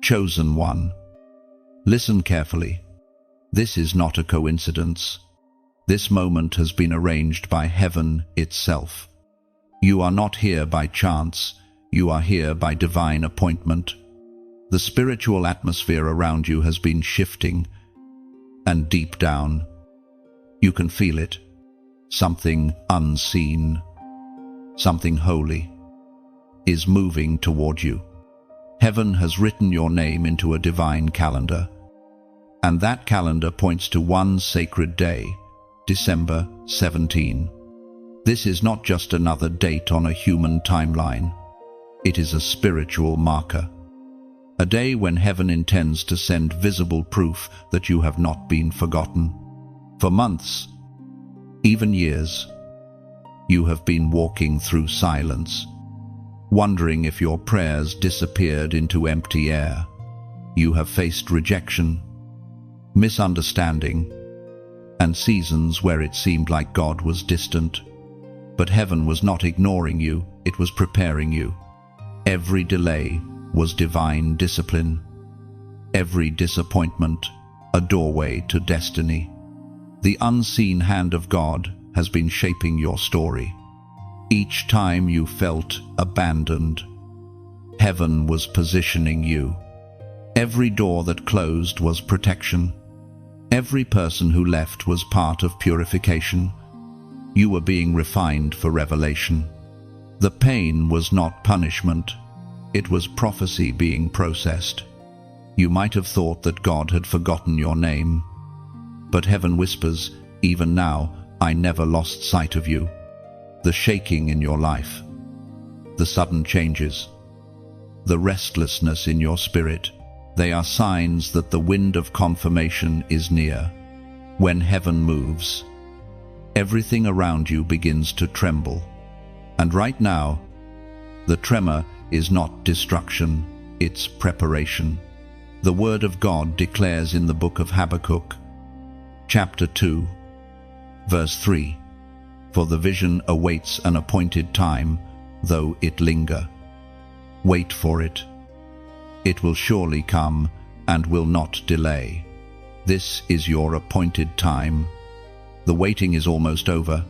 Chosen one. Listen carefully. This is not a coincidence. This moment has been arranged by heaven itself. You are not here by chance. You are here by divine appointment. The spiritual atmosphere around you has been shifting, and deep down, you can feel it. Something unseen, something holy, is moving toward you. Heaven has written your name into a divine calendar, and that calendar points to one sacred day, December 17. This is not just another date on a human timeline. It is a spiritual marker. A day when heaven intends to send visible proof that you have not been forgotten. For months, even years, you have been walking through silence, wondering if your prayers disappeared into empty air. You have faced rejection, misunderstanding, and seasons where it seemed like God was distant. But heaven was not ignoring you, it was preparing you. Every delay was divine discipline. Every disappointment, a doorway to destiny. The unseen hand of God has been shaping your story. Each time you felt abandoned, heaven was positioning you. Every door that closed was protection. Every person who left was part of purification. You were being refined for revelation. The pain was not punishment. It was prophecy being processed. You might have thought that God had forgotten your name. But heaven whispers, even now, I never lost sight of you. The shaking in your life, the sudden changes, the restlessness in your spirit, they are signs that the wind of confirmation is near. When heaven moves, everything around you begins to tremble. And right now, the tremor is not destruction, it's preparation. The Word of God declares in the book of Habakkuk, chapter 2, verse 3, For the vision awaits an appointed time, though it linger. Wait for it. It will surely come and will not delay. This is your appointed time. The waiting is almost over.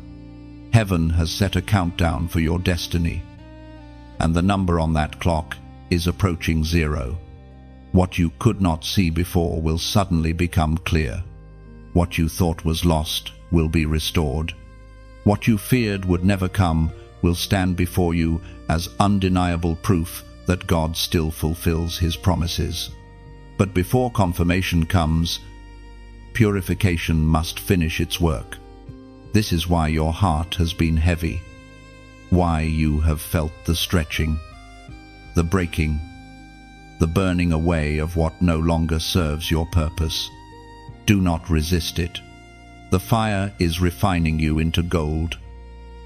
Heaven has set a countdown for your destiny, and the number on that clock is approaching 0. What you could not see before will suddenly become clear. What you thought was lost will be restored. What you feared would never come will stand before you as undeniable proof that God still fulfills His promises. But before confirmation comes, purification must finish its work. This is why your heart has been heavy, why you have felt the stretching, the breaking, the burning away of what no longer serves your purpose. Do not resist it. The fire is refining you into gold.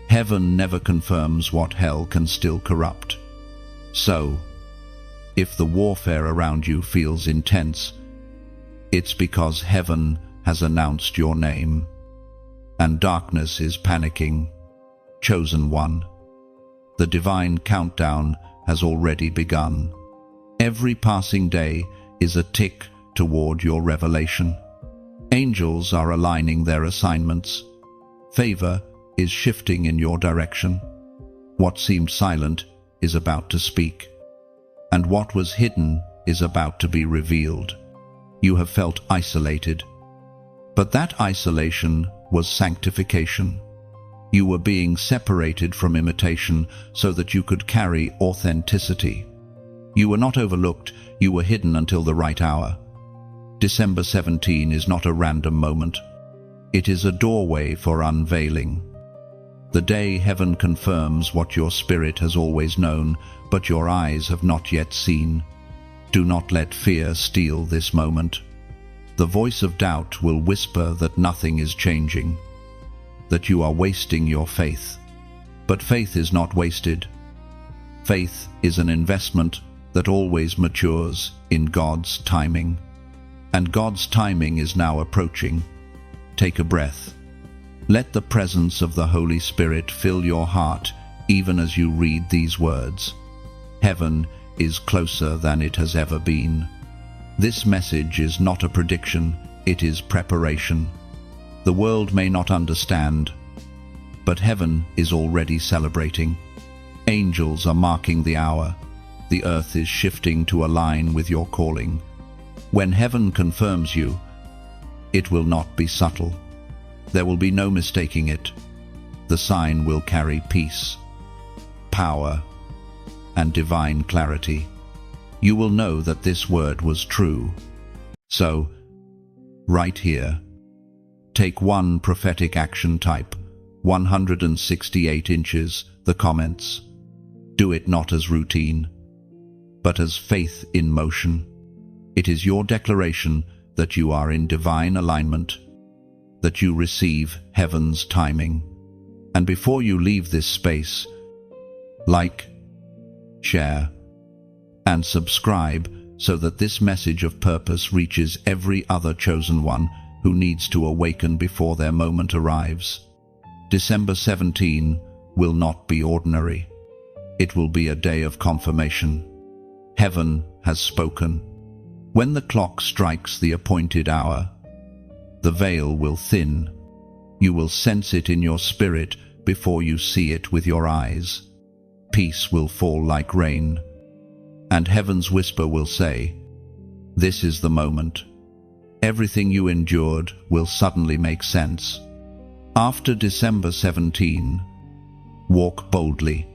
Heaven never confirms what hell can still corrupt. So, if the warfare around you feels intense, it's because heaven has announced your name, and darkness is panicking. Chosen one. The divine countdown has already begun. Every passing day is a tick toward your revelation. Angels are aligning their assignments. Favor is shifting in your direction. What seemed silent is about to speak, and what was hidden is about to be revealed. You have felt isolated, but that isolation was sanctification. You were being separated from imitation so that you could carry authenticity. You were not overlooked, you were hidden until the right hour. December 17 is not a random moment. It is a doorway for unveiling. The day heaven confirms what your spirit has always known, but your eyes have not yet seen. Do not let fear steal this moment. The voice of doubt will whisper that nothing is changing, that you are wasting your faith. But faith is not wasted. Faith is an investment that always matures in God's timing. And God's timing is now approaching. Take a breath. Let the presence of the Holy Spirit fill your heart even as you read these words. Heaven is closer than it has ever been. This message is not a prediction, it is preparation. The world may not understand, but heaven is already celebrating. Angels are marking the hour. The earth is shifting to align with your calling. When heaven confirms you, it will not be subtle. There will be no mistaking it. The sign will carry peace, power, and divine clarity. You will know that this word was true. So, right here, take one prophetic action type, 168 inches, the comments. Do it not as routine, but as faith in motion. It is your declaration that you are in divine alignment, that you receive heaven's timing. And before you leave this space, like, share, and subscribe so that this message of purpose reaches every other chosen one who needs to awaken before their moment arrives. December 17 will not be ordinary. It will be a day of confirmation. Heaven has spoken. When the clock strikes the appointed hour, the veil will thin. You will sense it in your spirit before you see it with your eyes. Peace will fall like rain, and heaven's whisper will say, "This is the moment." Everything you endured will suddenly make sense. After December 17, walk boldly.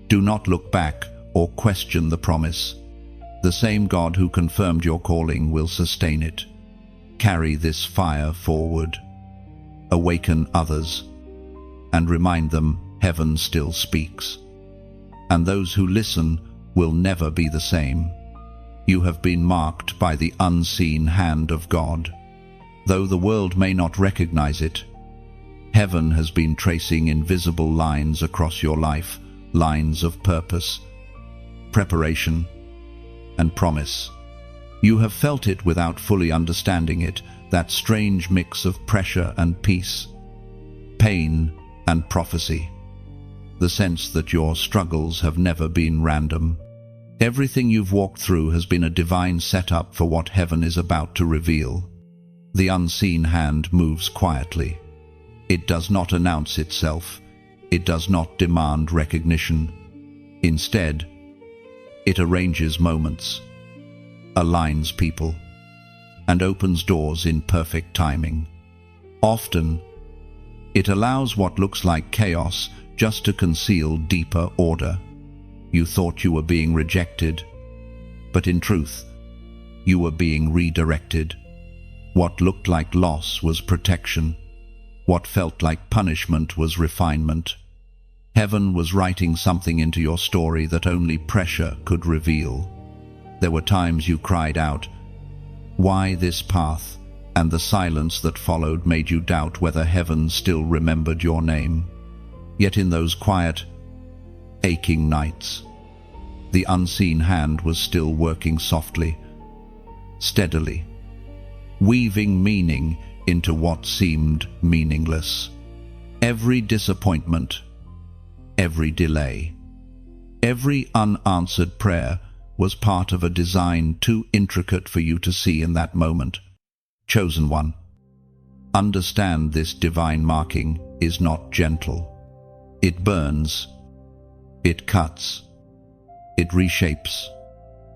Do not look back or question the promise. The same God who confirmed your calling will sustain it. Carry this fire forward. Awaken others, and remind them heaven still speaks. And those who listen will never be the same. You have been marked by the unseen hand of God. Though the world may not recognize it, heaven has been tracing invisible lines across your life, lines of purpose, preparation, and promise. You have felt it without fully understanding it, that strange mix of pressure and peace, pain and prophecy, the sense that your struggles have never been random. Everything you've walked through has been a divine setup for what heaven is about to reveal. The unseen hand moves quietly. It does not announce itself. It does not demand recognition. Instead, it arranges moments, aligns people, and opens doors in perfect timing. Often, it allows what looks like chaos just to conceal deeper order. You thought you were being rejected, but in truth, you were being redirected. What looked like loss was protection. What felt like punishment was refinement. Heaven was writing something into your story that only pressure could reveal. There were times you cried out, "Why this path?" And the silence that followed made you doubt whether heaven still remembered your name. Yet in those quiet, aching nights, the unseen hand was still working softly, steadily, weaving meaning into what seemed meaningless. Every disappointment, every delay, every unanswered prayer was part of a design too intricate for you to see in that moment. Chosen one, understand this divine marking is not gentle. It burns, it cuts, it reshapes.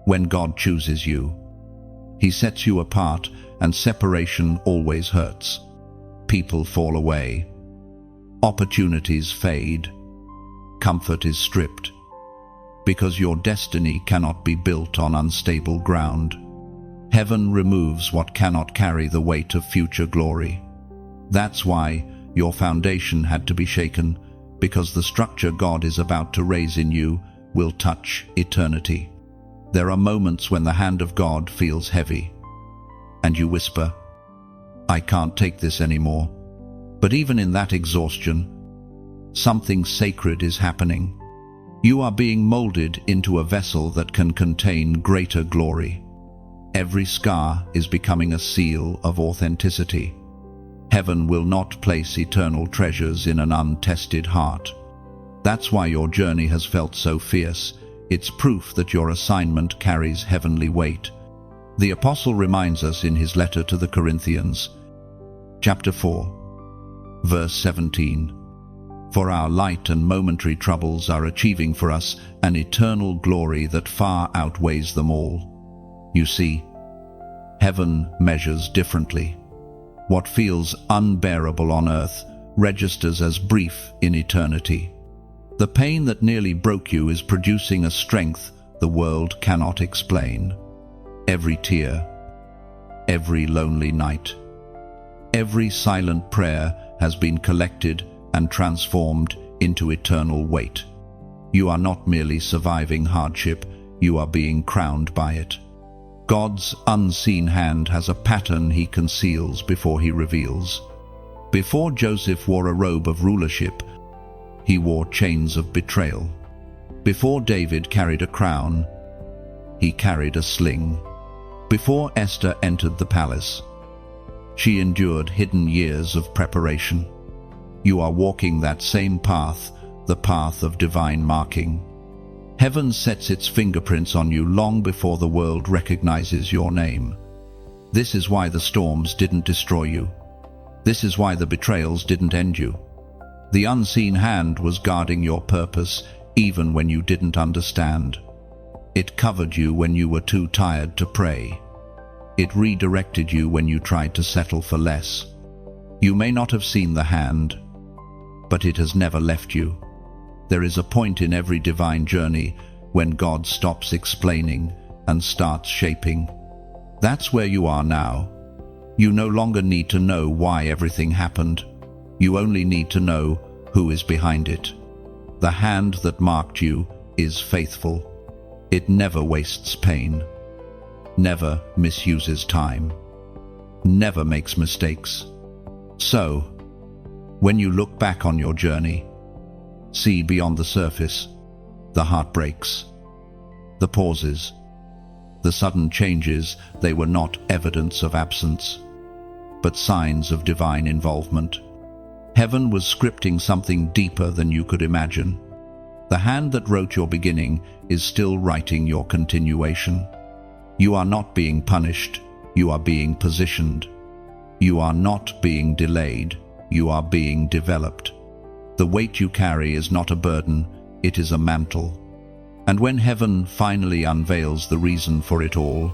When God chooses you, He sets you apart, and separation always hurts. People fall away, opportunities fade, comfort is stripped, because your destiny cannot be built on unstable ground. Heaven removes what cannot carry the weight of future glory. That's why your foundation had to be shaken, because the structure God is about to raise in you will touch eternity. There are moments when the hand of God feels heavy, and you whisper, "I can't take this anymore." But even in that exhaustion, something sacred is happening. You are being molded into a vessel that can contain greater glory. Every scar is becoming a seal of authenticity. Heaven will not place eternal treasures in an untested heart. That's why your journey has felt so fierce. It's proof that your assignment carries heavenly weight. The Apostle reminds us in his letter to the Corinthians, chapter 4, verse 17, "For our light and momentary troubles are achieving for us an eternal glory that far outweighs them all." You see, heaven measures differently. What feels unbearable on earth registers as brief in eternity. The pain that nearly broke you is producing a strength the world cannot explain. Every tear, every lonely night, every silent prayer has been collected and transformed into eternal weight. You are not merely surviving hardship, you are being crowned by it. God's unseen hand has a pattern he conceals before he reveals. Before Joseph wore a robe of rulership, he wore chains of betrayal. Before David carried a crown, he carried a sling. Before Esther entered the palace, she endured hidden years of preparation. You are walking that same path, the path of divine marking. Heaven sets its fingerprints on you long before the world recognizes your name. This is why the storms didn't destroy you. This is why the betrayals didn't end you. The unseen hand was guarding your purpose even when you didn't understand. It covered you when you were too tired to pray. It redirected you when you tried to settle for less. You may not have seen the hand, but it has never left you. There is a point in every divine journey when God stops explaining and starts shaping. That's where you are now. You no longer need to know why everything happened. You only need to know who is behind it. The hand that marked you is faithful. It never wastes pain, never misuses time, never makes mistakes. So, when you look back on your journey, see beyond the surface, the heartbreaks, the pauses, the sudden changes. They were not evidence of absence, but signs of divine involvement. Heaven was scripting something deeper than you could imagine. The hand that wrote your beginning is still writing your continuation. You are not being punished, you are being positioned. You are not being delayed, you are being developed. The weight you carry is not a burden, it is a mantle. And when heaven finally unveils the reason for it all,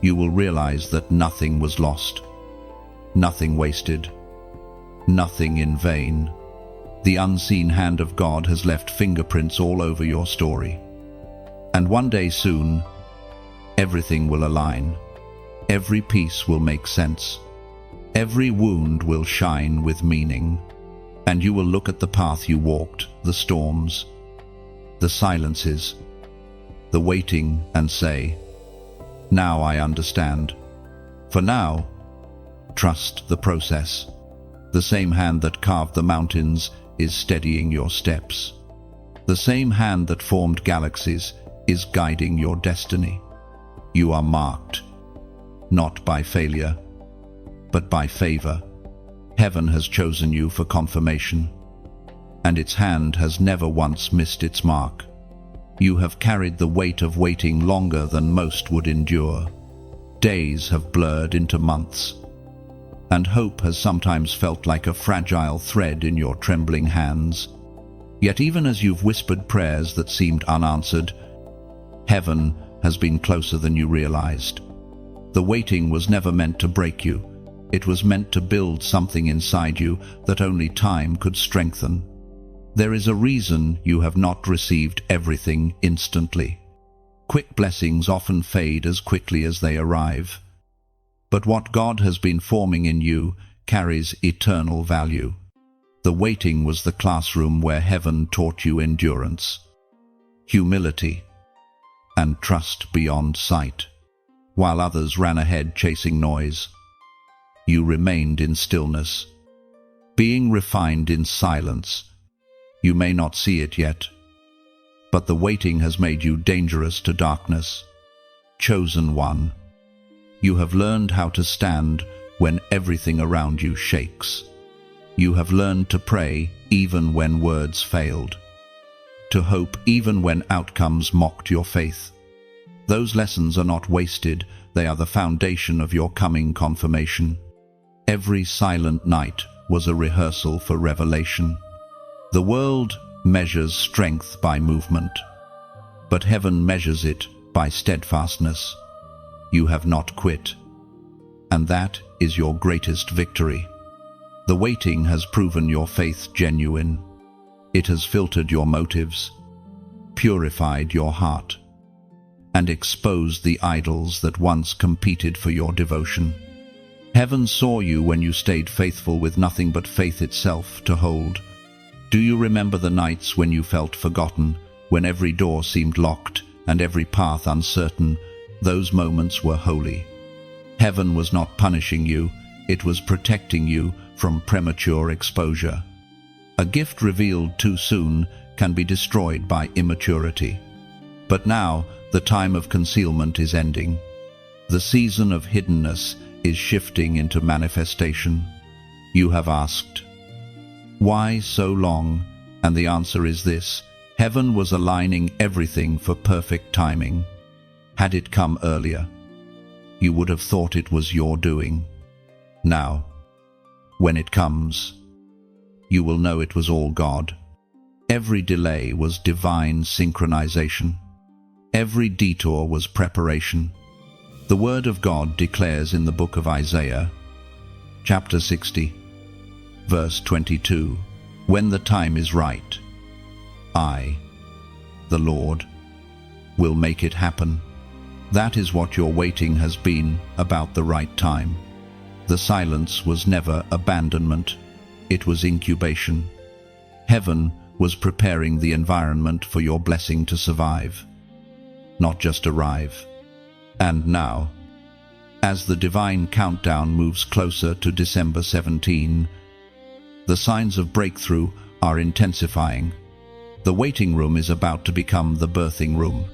you will realize that nothing was lost, nothing wasted, nothing in vain. The unseen hand of God has left fingerprints all over your story. And one day soon, everything will align. Every piece will make sense. Every wound will shine with meaning. And you will look at the path you walked, the storms, the silences, the waiting, and say, "Now I understand." For now, trust the process. The same hand that carved the mountains is steadying your steps. The same hand that formed galaxies is guiding your destiny. You are marked, not by failure, but by favor. Heaven has chosen you for confirmation, and its hand has never once missed its mark. You have carried the weight of waiting longer than most would endure. Days have blurred into months, and hope has sometimes felt like a fragile thread in your trembling hands. Yet even as you've whispered prayers that seemed unanswered, heaven has been closer than you realized. The waiting was never meant to break you. It was meant to build something inside you that only time could strengthen. There is a reason you have not received everything instantly. Quick blessings often fade as quickly as they arrive. But what God has been forming in you carries eternal value. The waiting was the classroom where heaven taught you endurance, humility, and trust beyond sight. While others ran ahead chasing noise, you remained in stillness, being refined in silence. You may not see it yet, but the waiting has made you dangerous to darkness. Chosen one, you have learned how to stand when everything around you shakes. You have learned to pray even when words failed, to hope even when outcomes mocked your faith. Those lessons are not wasted, they are the foundation of your coming confirmation. Every silent night was a rehearsal for revelation. The world measures strength by movement, but heaven measures it by steadfastness. You have not quit, and that is your greatest victory. The waiting has proven your faith genuine. It has filtered your motives, purified your heart, and exposed the idols that once competed for your devotion. Heaven saw you when you stayed faithful with nothing but faith itself to hold. Do you remember the nights when you felt forgotten, when every door seemed locked and every path uncertain? Those moments were holy. Heaven was not punishing you, it was protecting you from premature exposure. A gift revealed too soon can be destroyed by immaturity. But now, the time of concealment is ending. The season of hiddenness is shifting into manifestation. You have asked, why so long? And the answer is this: heaven was aligning everything for perfect timing. Had it come earlier, you would have thought it was your doing. Now, when it comes, you will know it was all God. Every delay was divine synchronization. Every detour was preparation. The Word of God declares in the book of Isaiah, chapter 60, verse 22, when the time is right, I, the Lord, will make it happen. That is what your waiting has been, about the right time. The silence was never abandonment, it was incubation. Heaven was preparing the environment for your blessing to survive, not just arrive. And now, as the divine countdown moves closer to December 17, the signs of breakthrough are intensifying. The waiting room is about to become the birthing room.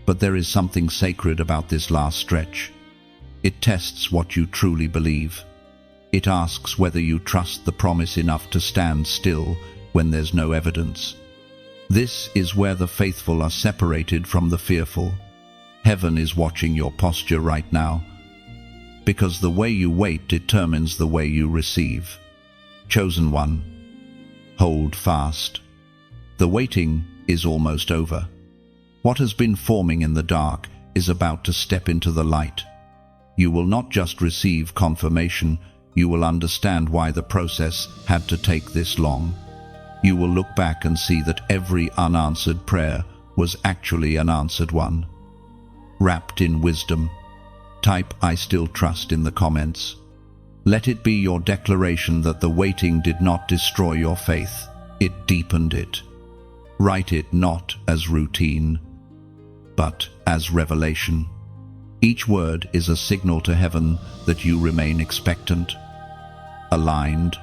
But there is something sacred about this last stretch. It tests what you truly believe. It asks whether you trust the promise enough to stand still when there's no evidence. This is where the faithful are separated from the fearful. Heaven is watching your posture right now, because the way you wait determines the way you receive. Chosen one, hold fast. The waiting is almost over. What has been forming in the dark is about to step into the light. You will not just receive confirmation, you will understand why the process had to take this long. You will look back and see that every unanswered prayer was actually an answered one. Wrapped in wisdom, type "I still trust" in the comments. Let it be your declaration that the waiting did not destroy your faith, it deepened it. Write it not as routine, but as revelation. Each word is a signal to heaven that you remain expectant, aligned,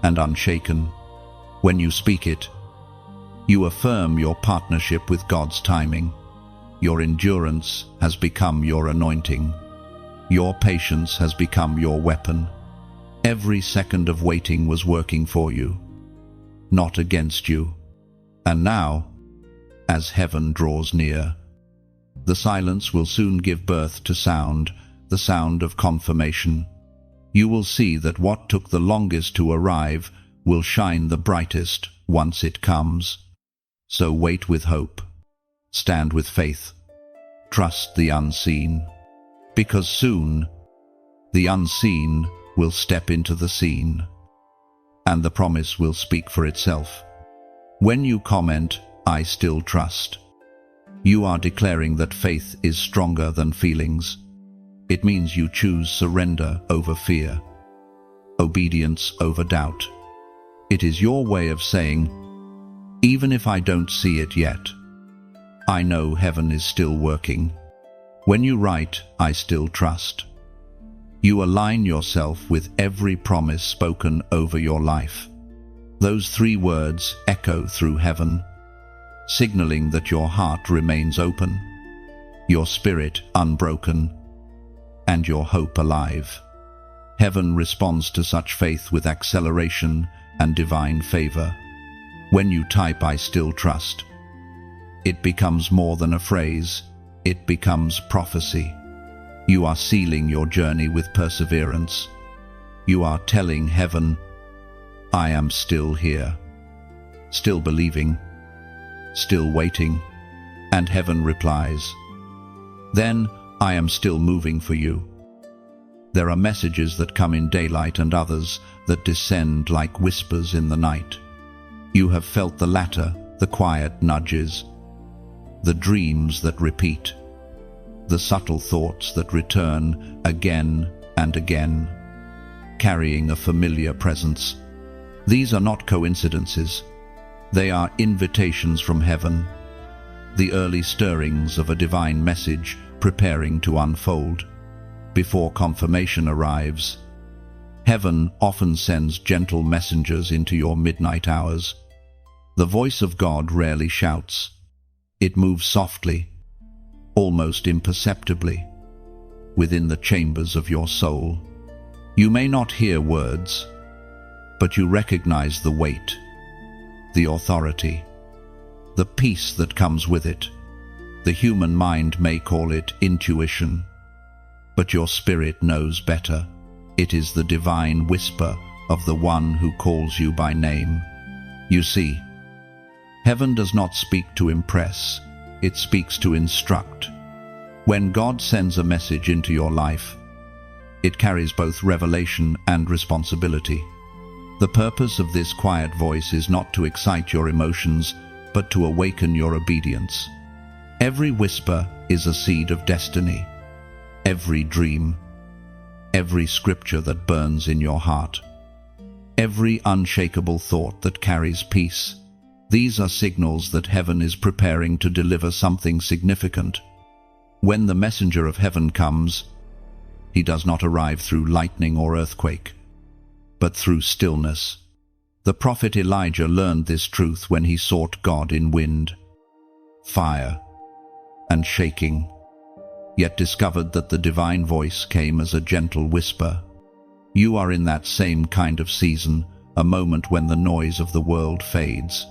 and unshaken. When you speak it, you affirm your partnership with God's timing. Your endurance has become your anointing. Your patience has become your weapon. Every second of waiting was working for you, not against you. And now, as heaven draws near, the silence will soon give birth to sound, the sound of confirmation. You will see that what took the longest to arrive will shine the brightest once it comes. So wait with hope. Stand with faith. Trust the unseen. Because soon, the unseen will step into the scene, and the promise will speak for itself. When you comment, "I still trust," you are declaring that faith is stronger than feelings. It means you choose surrender over fear, obedience over doubt. It is your way of saying, even if I don't see it yet, I know heaven is still working. When you write, "I still trust," you align yourself with every promise spoken over your life. Those 3 words echo through heaven, signaling that your heart remains open, your spirit unbroken, and your hope alive. Heaven responds to such faith with acceleration and divine favor. When you type "I still trust," it becomes more than a phrase. it becomes prophecy. You are sealing your journey with perseverance. You are telling heaven, I am still here, still believing, still waiting. And heaven replies, then I am still moving for you. There are messages that come in daylight and others that descend like whispers in the night. You have felt the latter, the quiet nudges, the dreams that repeat, the subtle thoughts that return again and again, carrying a familiar presence. These are not coincidences. They are invitations from heaven, the early stirrings of a divine message preparing to unfold. Before confirmation arrives, heaven often sends gentle messengers into your midnight hours. The voice of God rarely shouts. It moves softly, almost imperceptibly, within the chambers of your soul. You may not hear words, but you recognize the weight, the authority, the peace that comes with it. The human mind may call it intuition, but your spirit knows better. It is the divine whisper of the one who calls you by name. You see, heaven does not speak to impress, it speaks to instruct. When God sends a message into your life, it carries both revelation and responsibility. The purpose of this quiet voice is not to excite your emotions, but to awaken your obedience. Every whisper is a seed of destiny. Every dream, every scripture that burns in your heart, every unshakable thought that carries peace, these are signals that heaven is preparing to deliver something significant. When the messenger of heaven comes, he does not arrive through lightning or earthquake, but through stillness. The prophet Elijah learned this truth when he sought God in wind, fire, and shaking, yet discovered that the divine voice came as a gentle whisper. You are in that same kind of season, a moment when the noise of the world fades,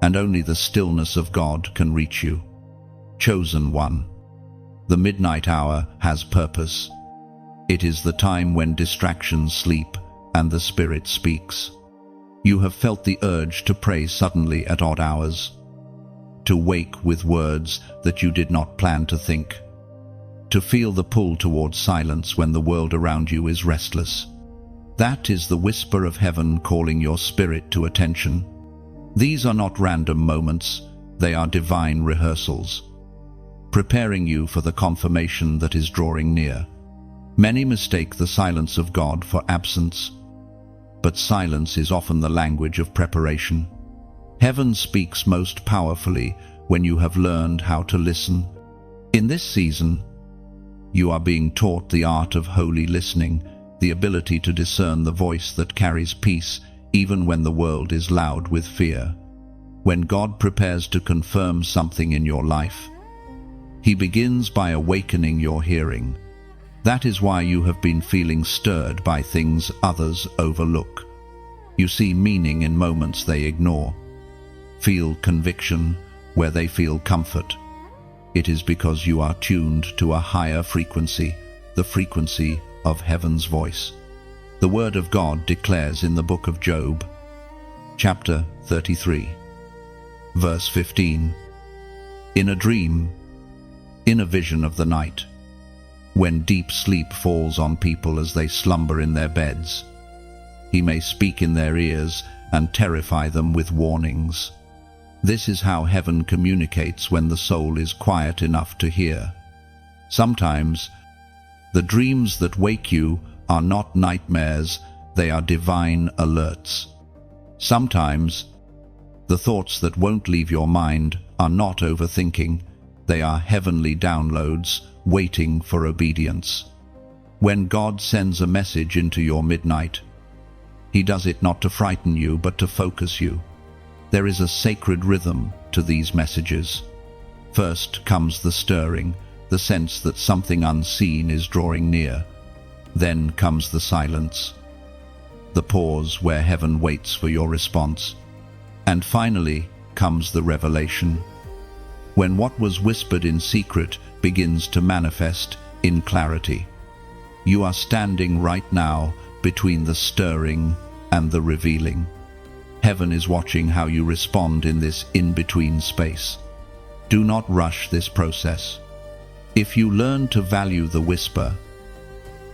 and only the stillness of God can reach you. Chosen one, the midnight hour has purpose. It is the time when distractions sleep and the Spirit speaks. You have felt the urge to pray suddenly at odd hours, to wake with words that you did not plan to think, to feel the pull towards silence when the world around you is restless. That is the whisper of heaven calling your spirit to attention. These are not random moments, they are divine rehearsals, preparing you for the confirmation that is drawing near. Many mistake the silence of God for absence, but silence is often the language of preparation. Heaven speaks most powerfully when you have learned how to listen. In this season, you are being taught the art of holy listening, the ability to discern the voice that carries peace even when the world is loud with fear. When God prepares to confirm something in your life, He begins by awakening your hearing. That is why you have been feeling stirred by things others overlook. You see meaning in moments they ignore, feel conviction where they feel comfort. It is because you are tuned to a higher frequency, the frequency of heaven's voice. The Word of God declares in the book of Job, chapter 33, verse 15, in a dream, in a vision of the night, when deep sleep falls on people as they slumber in their beds, He may speak in their ears and terrify them with warnings. This is how heaven communicates when the soul is quiet enough to hear. Sometimes, the dreams that wake you are not nightmares, they are divine alerts. Sometimes, the thoughts that won't leave your mind are not overthinking, they are heavenly downloads waiting for obedience. When God sends a message into your midnight, He does it not to frighten you but to focus you. There is a sacred rhythm to these messages. First comes the stirring, the sense that something unseen is drawing near. Then comes the silence, the pause where heaven waits for your response. And finally comes the revelation, when what was whispered in secret begins to manifest in clarity. You are standing right now between the stirring and the revealing. Heaven is watching how you respond in this in-between space. Do not rush this process. If you learn to value the whisper,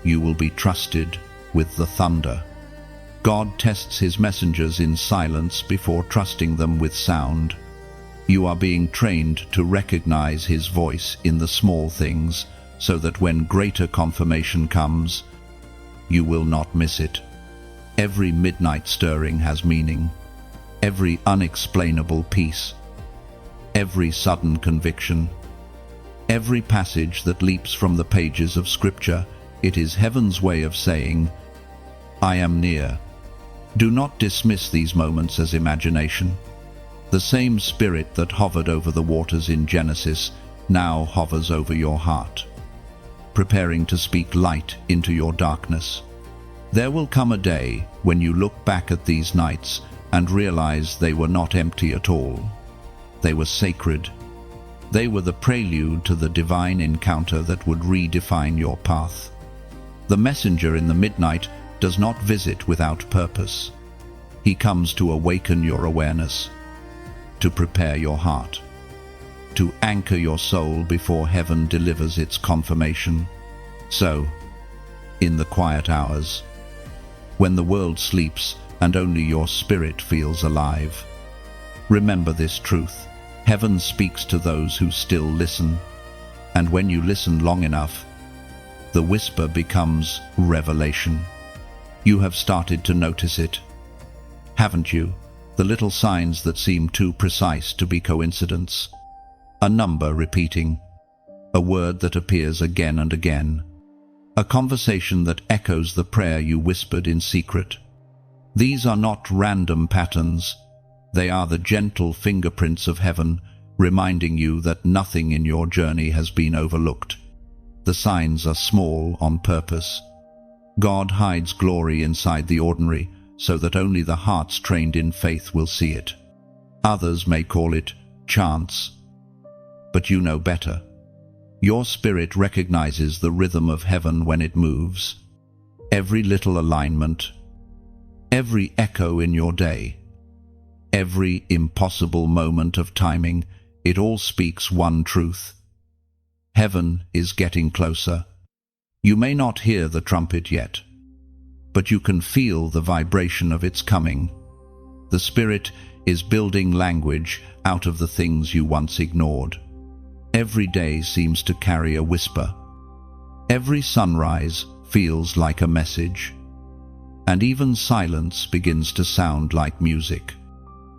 you will be trusted with the thunder. God tests his messengers in silence before trusting them with sound. You are being trained to recognize his voice in the small things, so that when greater confirmation comes, you will not miss it. Every midnight stirring has meaning. Every unexplainable peace. Every sudden conviction. Every passage that leaps from the pages of Scripture, it is heaven's way of saying, I am near. Do not dismiss these moments as imagination. The same Spirit that hovered over the waters in Genesis now hovers over your heart, preparing to speak light into your darkness. There will come a day when you look back at these nights and realize they were not empty at all. They were sacred. They were the prelude to the divine encounter that would redefine your path. The messenger in the midnight does not visit without purpose. He comes to awaken your awareness, to prepare your heart, to anchor your soul before heaven delivers its confirmation. So, in the quiet hours, when the world sleeps and only your spirit feels alive, remember this truth. Heaven speaks to those who still listen, and when you listen long enough, the whisper becomes revelation. You have started to notice it, haven't you? The little signs that seem too precise to be coincidence. A number repeating, a word that appears again and again, a conversation that echoes the prayer you whispered in secret. These are not random patterns. They are the gentle fingerprints of heaven, reminding you that nothing in your journey has been overlooked. The signs are small on purpose. God hides glory inside the ordinary, so that only the hearts trained in faith will see it. Others may call it chance, but you know better. Your spirit recognizes the rhythm of heaven when it moves. Every little alignment, every echo in your day, every impossible moment of timing, it all speaks one truth. Heaven is getting closer. You may not hear the trumpet yet, but you can feel the vibration of its coming. The Spirit is building language out of the things you once ignored. Every day seems to carry a whisper. Every sunrise feels like a message. And even silence begins to sound like music.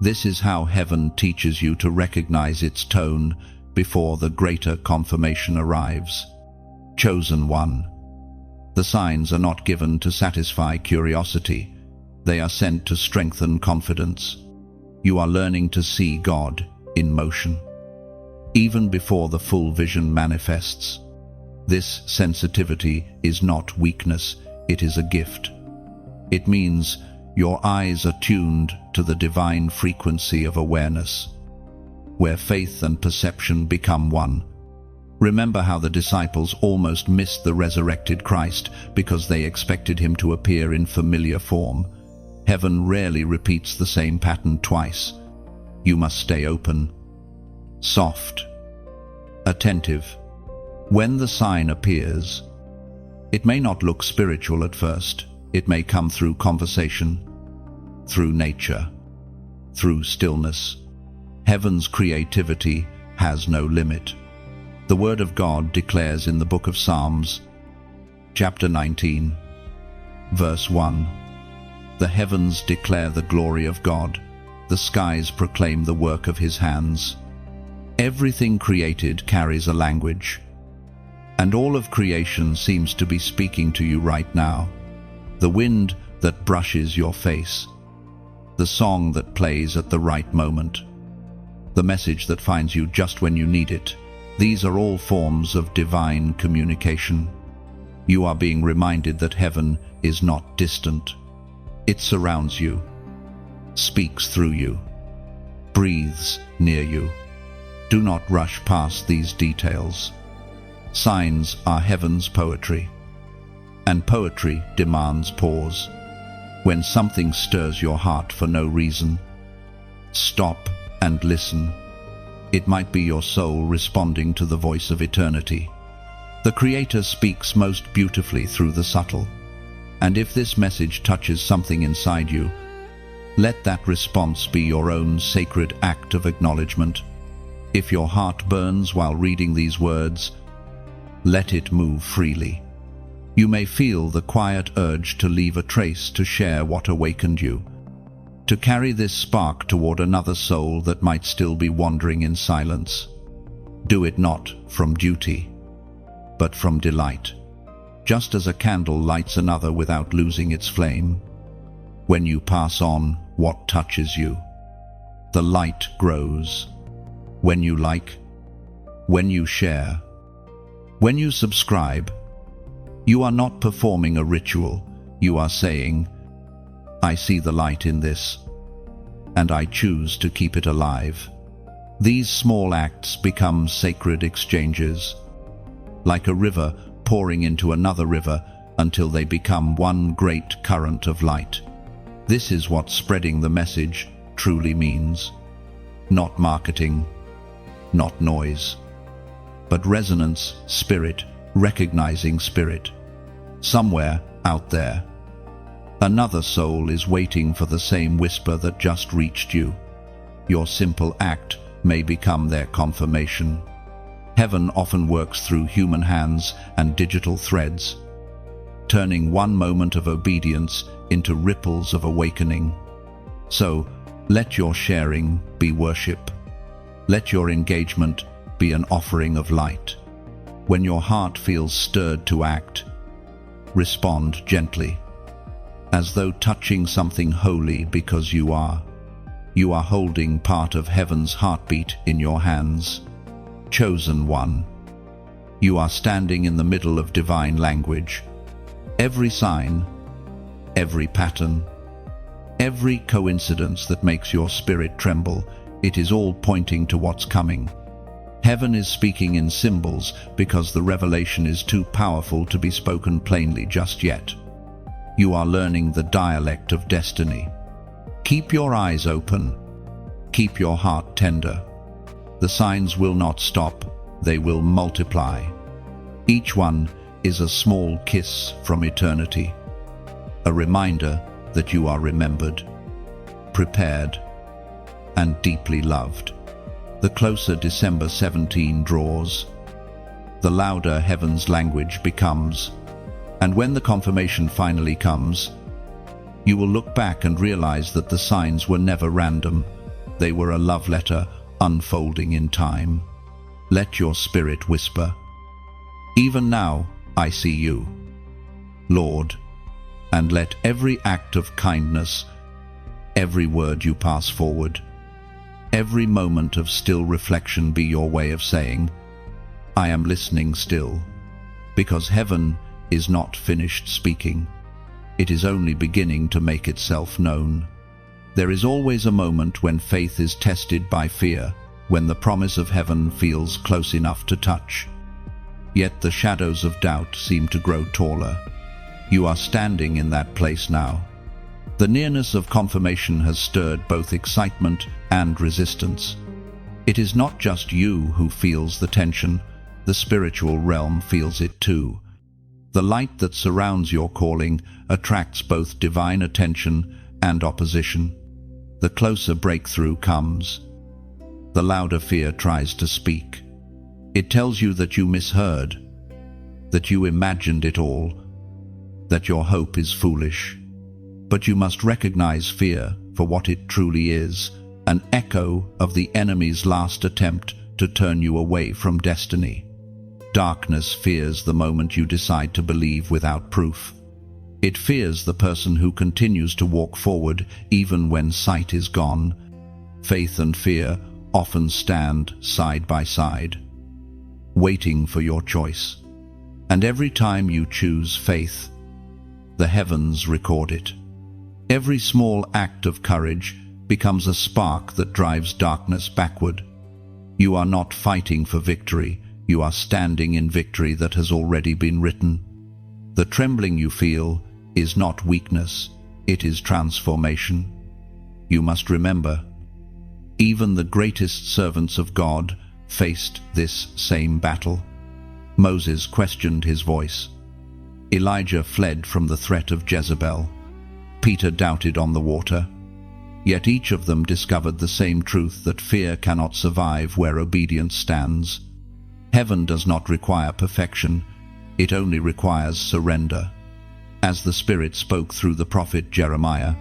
This is how heaven teaches you to recognize its tone before the greater confirmation arrives. Chosen one. The signs are not given to satisfy curiosity. They are sent to strengthen confidence. You are learning to see God in motion, even before the full vision manifests. This sensitivity is not weakness, it is a gift. It means your eyes are tuned to the divine frequency of awareness, where faith and perception become one. Remember how the disciples almost missed the resurrected Christ because they expected him to appear in familiar form. Heaven rarely repeats the same pattern twice. You must stay open, soft, attentive. When the sign appears, it may not look spiritual at first. It may come through conversation, through nature, through stillness. Heaven's creativity has no limit. The Word of God declares in the book of Psalms, chapter 19, verse 1, "The heavens declare the glory of God, the skies proclaim the work of his hands." Everything created carries a language, and all of creation seems to be speaking to you right now. The wind that brushes your face, the song that plays at the right moment, the message that finds you just when you need it. These are all forms of divine communication. You are being reminded that heaven is not distant. It surrounds you, speaks through you, breathes near you. Do not rush past these details. Signs are heaven's poetry, and poetry demands pause. When something stirs your heart for no reason, stop and listen. It might be your soul responding to the voice of eternity. The Creator speaks most beautifully through the subtle, and if this message touches something inside you, let that response be your own sacred act of acknowledgement. If your heart burns while reading these words, let it move freely. You may feel the quiet urge to leave a trace, to share what awakened you, to carry this spark toward another soul that might still be wandering in silence. Do it not from duty, but from delight, just as a candle lights another without losing its flame. When you pass on what touches you, the light grows. When you like, when you share, when you subscribe, you are not performing a ritual. You are saying, I see the light in this, and I choose to keep it alive. These small acts become sacred exchanges, like a river pouring into another river until they become one great current of light. This is what spreading the message truly means. Not marketing, not noise, but resonance, spirit, recognizing spirit. Somewhere out there, another soul is waiting for the same whisper that just reached you. Your simple act may become their confirmation. Heaven often works through human hands and digital threads, turning one moment of obedience into ripples of awakening. So, let your sharing be worship. Let your engagement be an offering of light. When your heart feels stirred to act, respond gently, as though touching something holy, because you are holding part of heaven's heartbeat in your hands. Chosen one. You are standing in the middle of divine language. Every sign, every pattern, every coincidence that makes your spirit tremble, it is all pointing to what's coming. Heaven is speaking in symbols because the revelation is too powerful to be spoken plainly just yet. You are learning the dialect of destiny. Keep your eyes open. Keep your heart tender. The signs will not stop, they will multiply. Each one is a small kiss from eternity, a reminder that you are remembered, prepared, and deeply loved. The closer December 17 draws, the louder heaven's language becomes, and when the confirmation finally comes, you will look back and realize that the signs were never random. They were a love letter unfolding in time. Let your spirit whisper, even now I see you, Lord, and let every act of kindness, every word you pass forward, every moment of still reflection be your way of saying, I am listening still, because heaven is not finished speaking. It is only beginning to make itself known. There is always a moment when faith is tested by fear, when the promise of heaven feels close enough to touch. Yet the shadows of doubt seem to grow taller. You are standing in that place now. The nearness of confirmation has stirred both excitement and resistance. It is not just you who feels the tension, the spiritual realm feels it too. The light that surrounds your calling attracts both divine attention and opposition. The closer breakthrough comes, the louder fear tries to speak. It tells you that you misheard, that you imagined it all, that your hope is foolish. But you must recognize fear for what it truly is, an echo of the enemy's last attempt to turn you away from destiny. Darkness fears the moment you decide to believe without proof. It fears the person who continues to walk forward even when sight is gone. Faith and fear often stand side by side, waiting for your choice. And every time you choose faith, the heavens record it. Every small act of courage becomes a spark that drives darkness backward. You are not fighting for victory, you are standing in victory that has already been written. The trembling you feel is not weakness, it is transformation. You must remember, even the greatest servants of God faced this same battle. Moses questioned his voice. Elijah fled from the threat of Jezebel. Peter doubted on the water. Yet each of them discovered the same truth, that fear cannot survive where obedience stands. Heaven does not require perfection, it only requires surrender. As the Spirit spoke through the prophet Jeremiah,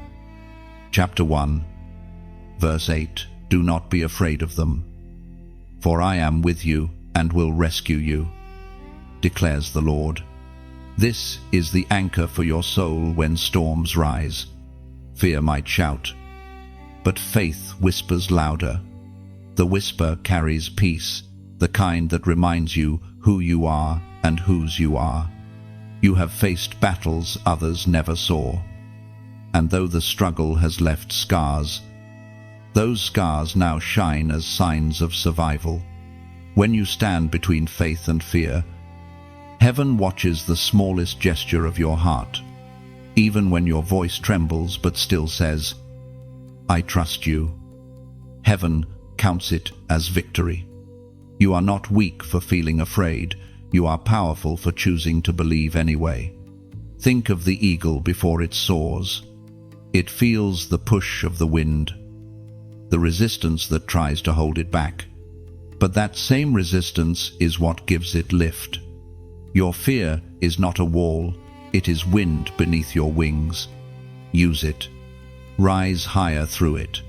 chapter 1, verse 8, "Do not be afraid of them, for I am with you and will rescue you, declares the Lord." This is the anchor for your soul when storms rise. Fear might shout, but faith whispers louder. The whisper carries peace, the kind that reminds you who you are and whose you are. You have faced battles others never saw, and though the struggle has left scars, those scars now shine as signs of survival. When you stand between faith and fear, heaven watches the smallest gesture of your heart, even when your voice trembles but still says, "I trust you." Heaven counts it as victory. You are not weak for feeling afraid, you are powerful for choosing to believe anyway. Think of the eagle before it soars. It feels the push of the wind, the resistance that tries to hold it back. But that same resistance is what gives it lift. Your fear is not a wall, it is wind beneath your wings. Use it. Rise higher through it.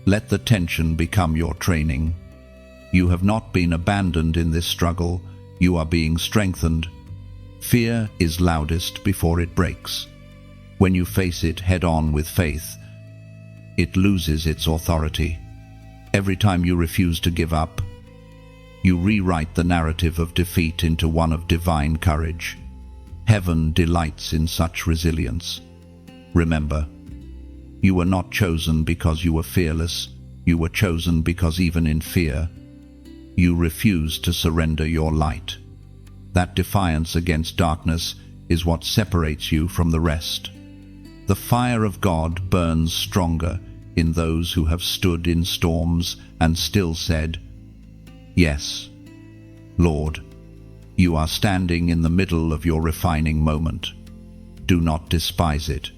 Let the tension become your training. You have not been abandoned in this struggle, you are being strengthened. Fear is loudest before it breaks. When you face it head-on with faith, it loses its authority. Every time you refuse to give up, you rewrite the narrative of defeat into one of divine courage. Heaven delights in such resilience. Remember, you were not chosen because you were fearless, you were chosen because even in fear, you refused to surrender your light. That defiance against darkness is what separates you from the rest. The fire of God burns stronger in those who have stood in storms and still said, "Yes, Lord." You are standing in the middle of your refining moment. Do not despise it.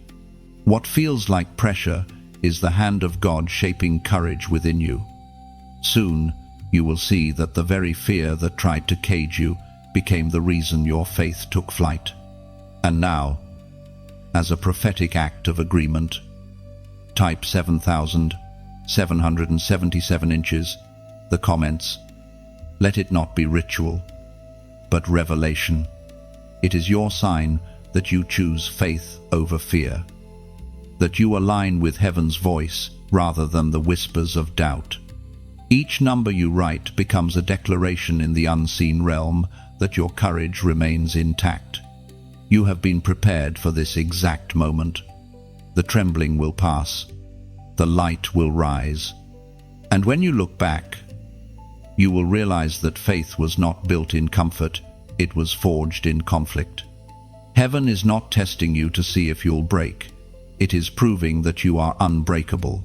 What feels like pressure is the hand of God shaping courage within you. Soon, you will see that the very fear that tried to cage you became the reason your faith took flight. And now, as a prophetic act of agreement, type 7,777 inches, the comments. Let it not be ritual, but revelation. It is your sign that you choose faith over fear, that you align with heaven's voice rather than the whispers of doubt. Each number you write becomes a declaration in the unseen realm that your courage remains intact. You have been prepared for this exact moment. The trembling will pass, the light will rise, and when you look back, you will realize that faith was not built in comfort, it was forged in conflict. Heaven is not testing you to see if you'll break, it is proving that you are unbreakable.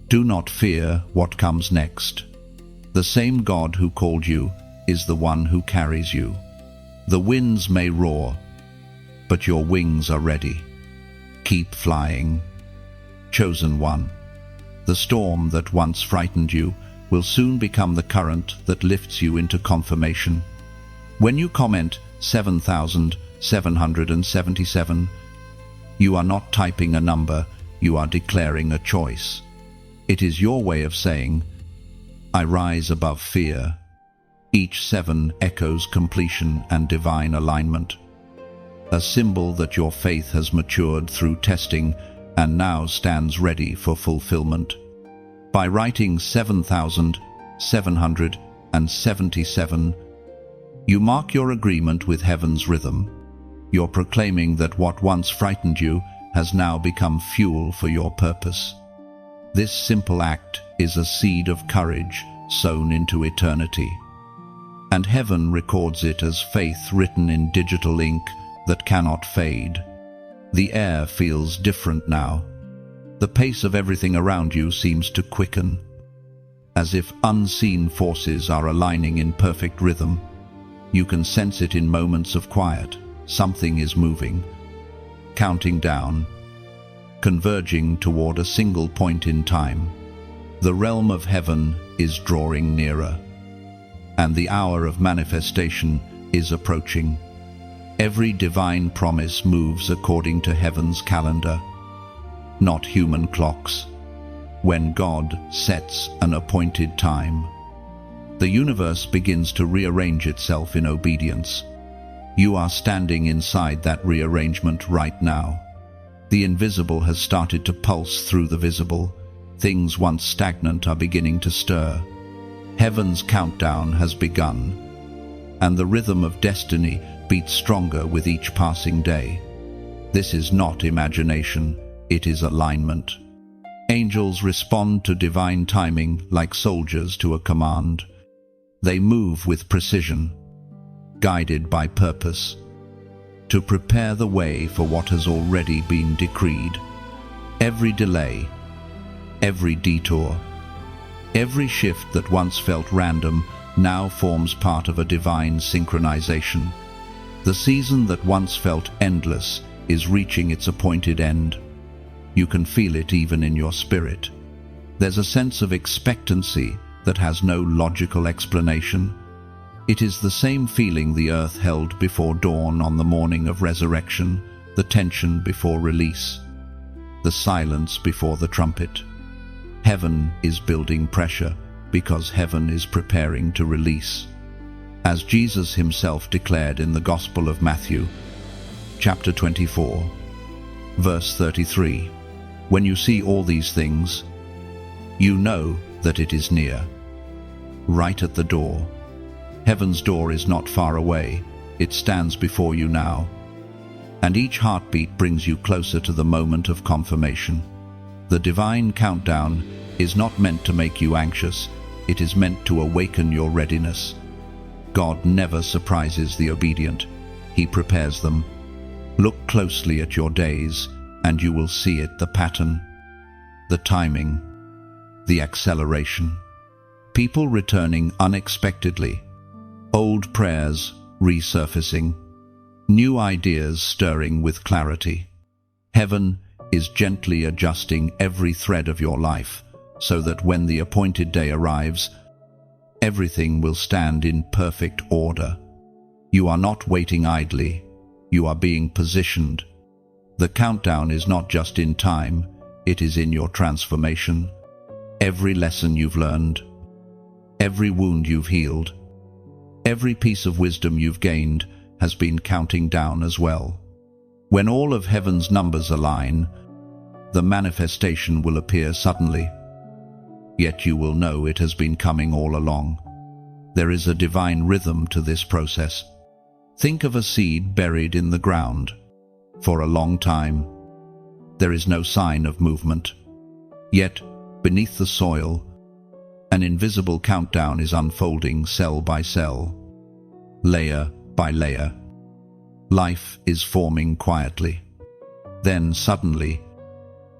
Do not fear what comes next. The same God who called you is the one who carries you. The winds may roar, but your wings are ready. Keep flying. Chosen one. The storm that once frightened you will soon become the current that lifts you into confirmation. When you comment 7,777, you are not typing a number, you are declaring a choice. It is your way of saying, "I rise above fear." Each 7 echoes completion and divine alignment, a symbol that your faith has matured through testing and now stands ready for fulfillment. By writing 7,777, you mark your agreement with heaven's rhythm. You're proclaiming that what once frightened you has now become fuel for your purpose. This simple act is a seed of courage sown into eternity. And heaven records it as faith written in digital ink that cannot fade. The air feels different now. The pace of everything around you seems to quicken, as if unseen forces are aligning in perfect rhythm. You can sense it in moments of quiet. Something is moving, counting down, converging toward a single point in time. The realm of heaven is drawing nearer, and the hour of manifestation is approaching. Every divine promise moves according to heaven's calendar, not human clocks. When God sets an appointed time, the universe begins to rearrange itself in obedience. You are standing inside that rearrangement right now. The invisible has started to pulse through the visible. Things once stagnant are beginning to stir. Heaven's countdown has begun, and the rhythm of destiny beats stronger with each passing day. This is not imagination, it is alignment. Angels respond to divine timing like soldiers to a command. They move with precision, guided by purpose, to prepare the way for what has already been decreed. Every delay, every detour, every shift that once felt random now forms part of a divine synchronization. The season that once felt endless is reaching its appointed end. You can feel it even in your spirit. There's a sense of expectancy that has no logical explanation. It is the same feeling the earth held before dawn on the morning of resurrection, the tension before release, the silence before the trumpet. Heaven is building pressure because heaven is preparing to release. As Jesus himself declared in the Gospel of Matthew, chapter 24, verse 33, "When you see all these things, you know that it is near, right at the door." Heaven's door is not far away, it stands before you now. And each heartbeat brings you closer to the moment of confirmation. The divine countdown is not meant to make you anxious, it is meant to awaken your readiness. God never surprises the obedient, He prepares them. Look closely at your days, and you will see it, the pattern, the timing, the acceleration. People returning unexpectedly, old prayers resurfacing, new ideas stirring with clarity. Heaven is gently adjusting every thread of your life, so that when the appointed day arrives, everything will stand in perfect order. You are not waiting idly, you are being positioned. The countdown is not just in time, it is in your transformation. Every lesson you've learned, every wound you've healed, every piece of wisdom you've gained has been counting down as well. When all of heaven's numbers align, the manifestation will appear suddenly. Yet you will know it has been coming all along. There is a divine rhythm to this process. Think of a seed buried in the ground. For a long time, there is no sign of movement. Yet, beneath the soil, an invisible countdown is unfolding cell by cell, layer by layer. Life is forming quietly. Then suddenly,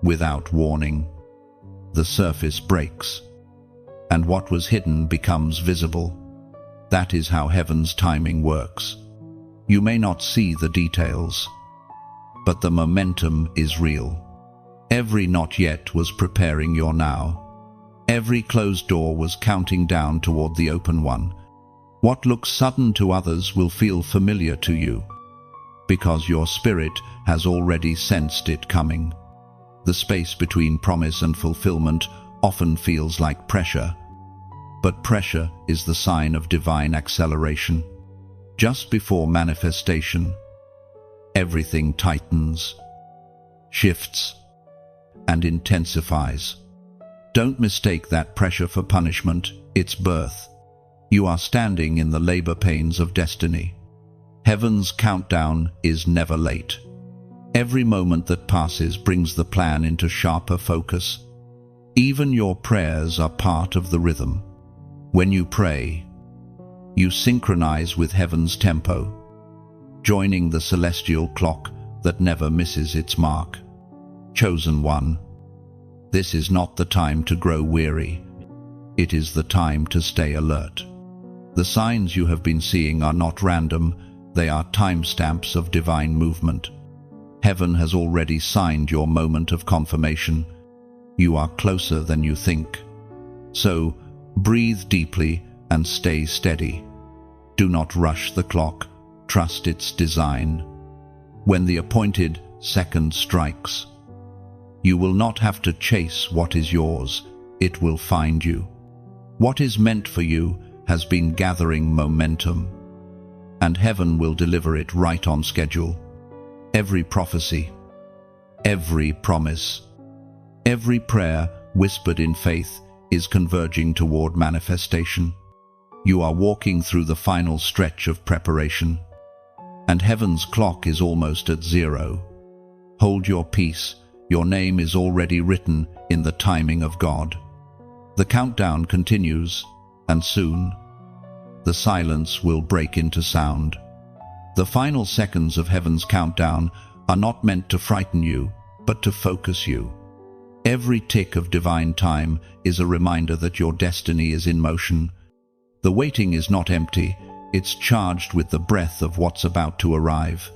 without warning, the surface breaks, and what was hidden becomes visible. That is how heaven's timing works. You may not see the details, but the momentum is real. Every not yet was preparing your now. Every closed door was counting down toward the open one. What looks sudden to others will feel familiar to you, because your spirit has already sensed it coming. The space between promise and fulfillment often feels like pressure, but pressure is the sign of divine acceleration. Just before manifestation, everything tightens, shifts, and intensifies. Don't mistake that pressure for punishment, it's birth. You are standing in the labor pains of destiny. Heaven's countdown is never late. Every moment that passes brings the plan into sharper focus. Even your prayers are part of the rhythm. When you pray, you synchronize with heaven's tempo, joining the celestial clock that never misses its mark. Chosen one, this is not the time to grow weary. It is the time to stay alert. The signs you have been seeing are not random, they are timestamps of divine movement. Heaven has already signed your moment of confirmation. You are closer than you think. So, breathe deeply and stay steady. Do not rush the clock, trust its design. When the appointed second strikes, you will not have to chase what is yours, it will find you. What is meant for you has been gathering momentum, and heaven will deliver it right on schedule. Every prophecy, every promise, every prayer whispered in faith is converging toward manifestation. You are walking through the final stretch of preparation, and heaven's clock is almost at zero. Hold your peace, your name is already written in the timing of God. The countdown continues, and soon, the silence will break into sound. The final seconds of heaven's countdown are not meant to frighten you, but to focus you. Every tick of divine time is a reminder that your destiny is in motion. The waiting is not empty, it's charged with the breath of what's about to arrive.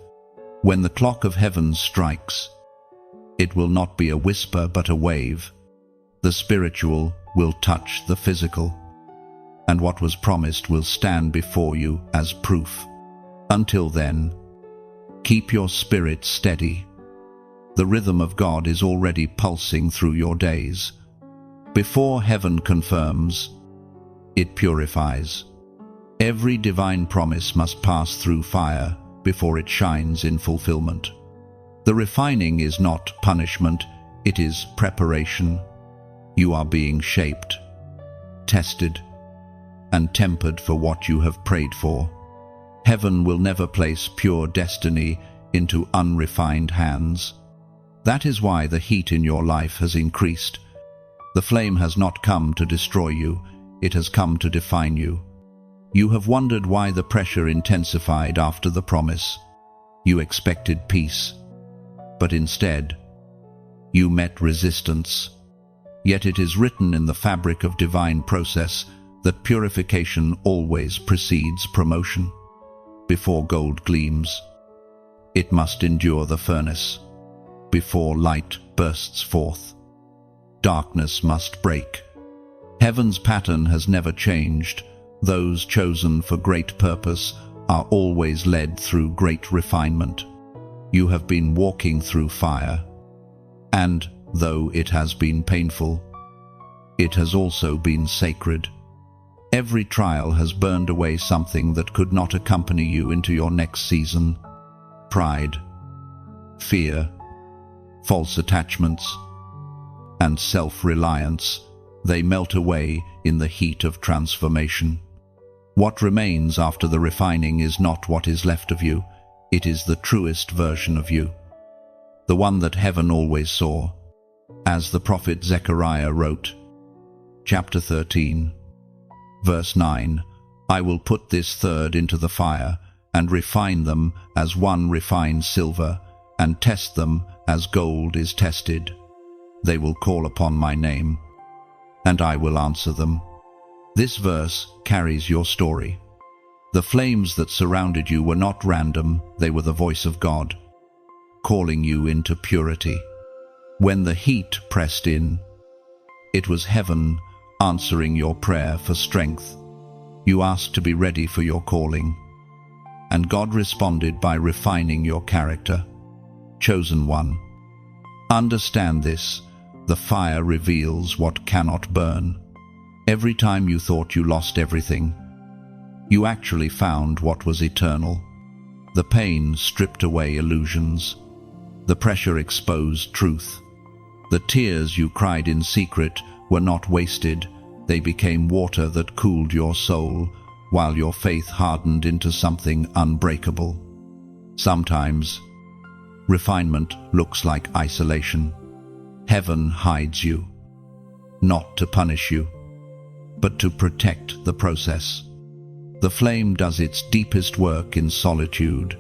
When the clock of heaven strikes, it will not be a whisper but a wave. The spiritual will touch the physical, and what was promised will stand before you as proof. Until then, keep your spirit steady. The rhythm of God is already pulsing through your days. Before heaven confirms, it purifies. Every divine promise must pass through fire before it shines in fulfillment. The refining is not punishment, it is preparation. You are being shaped, tested, and tempered for what you have prayed for. Heaven will never place pure destiny into unrefined hands. That is why the heat in your life has increased. The flame has not come to destroy you, it has come to define you. You have wondered why the pressure intensified after the promise. You expected peace, but instead, you met resistance. Yet it is written in the fabric of divine process that purification always precedes promotion. Before gold gleams, it must endure the furnace. Before light bursts forth, darkness must break. Heaven's pattern has never changed. Those chosen for great purpose are always led through great refinement. You have been walking through fire, and though it has been painful, it has also been sacred. Every trial has burned away something that could not accompany you into your next season. Pride, fear, false attachments, and self-reliance, they melt away in the heat of transformation. What remains after the refining is not what is left of you, it is the truest version of you, the one that heaven always saw. As the prophet Zechariah wrote, chapter 13, verse 9, I will put this third into the fire, and refine them as one refines silver, and test them as gold is tested. They will call upon my name, and I will answer them. This verse carries your story. The flames that surrounded you were not random, they were the voice of God, calling you into purity. When the heat pressed in, it was heaven answering your prayer for strength. You asked to be ready for your calling, and God responded by refining your character. Chosen one, understand this, the fire reveals what cannot burn. Every time you thought you lost everything, you actually found what was eternal. The pain stripped away illusions. The pressure exposed truth. The tears you cried in secret were not wasted. They became water that cooled your soul, while your faith hardened into something unbreakable. Sometimes, refinement looks like isolation. Heaven hides you, not to punish you, but to protect the process. The flame does its deepest work in solitude.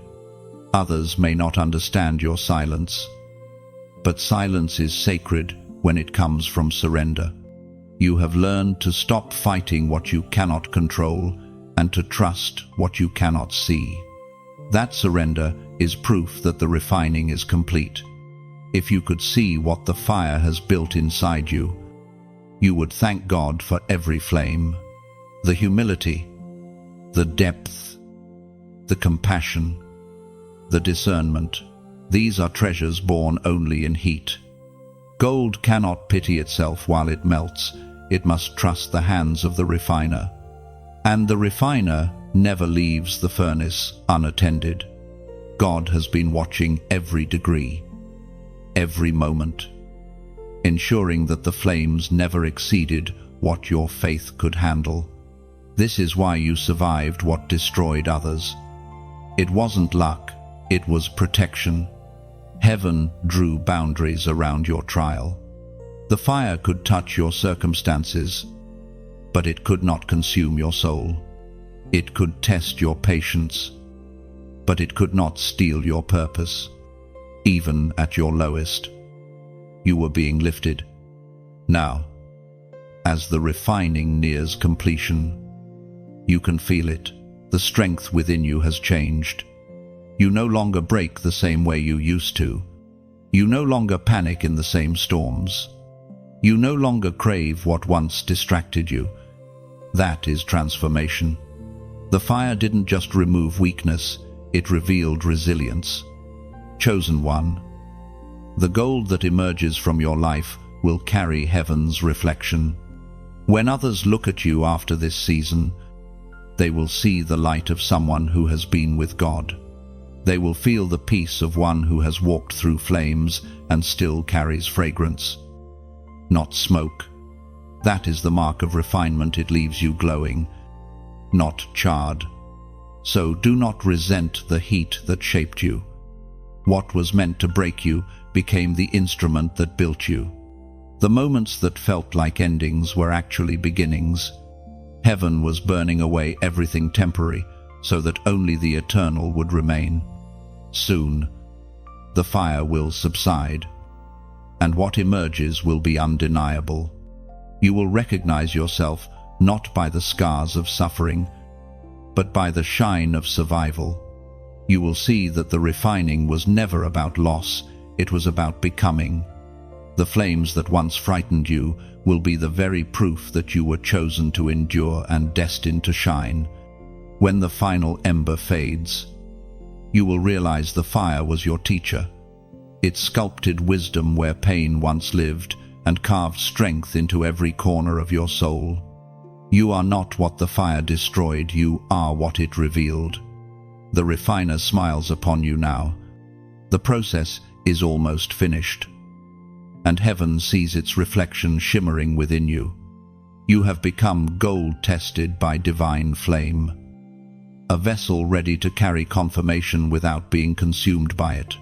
Others may not understand your silence, but silence is sacred when it comes from surrender. You have learned to stop fighting what you cannot control and to trust what you cannot see. That surrender is proof that the refining is complete. If you could see what the fire has built inside you, you would thank God for every flame. The humility, the depth, the compassion, the discernment, these are treasures born only in heat. Gold cannot pity itself while it melts. It must trust the hands of the refiner. And the refiner never leaves the furnace unattended. God has been watching every degree, every moment, ensuring that the flames never exceeded what your faith could handle. This is why you survived what destroyed others. It wasn't luck, it was protection. Heaven drew boundaries around your trial. The fire could touch your circumstances, but it could not consume your soul. It could test your patience, but it could not steal your purpose. Even at your lowest, you were being lifted. Now, as the refining nears completion, you can feel it. The strength within you has changed. You no longer break the same way you used to. You no longer panic in the same storms. You no longer crave what once distracted you. That is transformation. The fire didn't just remove weakness, it revealed resilience. Chosen one, the gold that emerges from your life will carry heaven's reflection. When others look at you after this season, they will see the light of someone who has been with God. They will feel the peace of one who has walked through flames and still carries fragrance, not smoke. That is the mark of refinement. It leaves you glowing, not charred. So do not resent the heat that shaped you. What was meant to break you became the instrument that built you. The moments that felt like endings were actually beginnings. Heaven was burning away everything temporary so that only the eternal would remain. Soon, the fire will subside, and what emerges will be undeniable. You will recognize yourself not by the scars of suffering, but by the shine of survival. You will see that the refining was never about loss, it was about becoming. The flames that once frightened you will be the very proof that you were chosen to endure and destined to shine. When the final ember fades, you will realize the fire was your teacher. It sculpted wisdom where pain once lived and carved strength into every corner of your soul. You are not what the fire destroyed, you are what it revealed. The refiner smiles upon you now. The process is almost finished, and heaven sees its reflection shimmering within you. You have become gold-tested by divine flame, a vessel ready to carry confirmation without being consumed by it.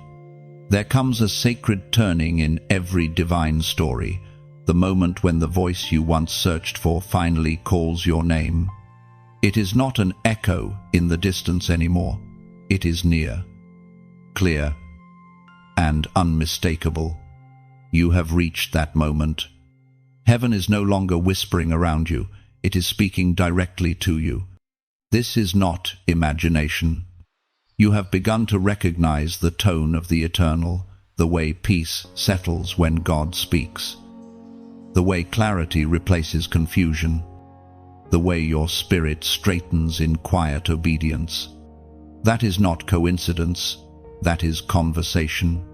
There comes a sacred turning in every divine story, the moment when the voice you once searched for finally calls your name. It is not an echo in the distance anymore. It is near, clear, and unmistakable. You have reached that moment. Heaven is no longer whispering around you. It is speaking directly to you. This is not imagination. You have begun to recognize the tone of the eternal, the way peace settles when God speaks, the way clarity replaces confusion, the way your spirit straightens in quiet obedience. That is not coincidence, that is conversation.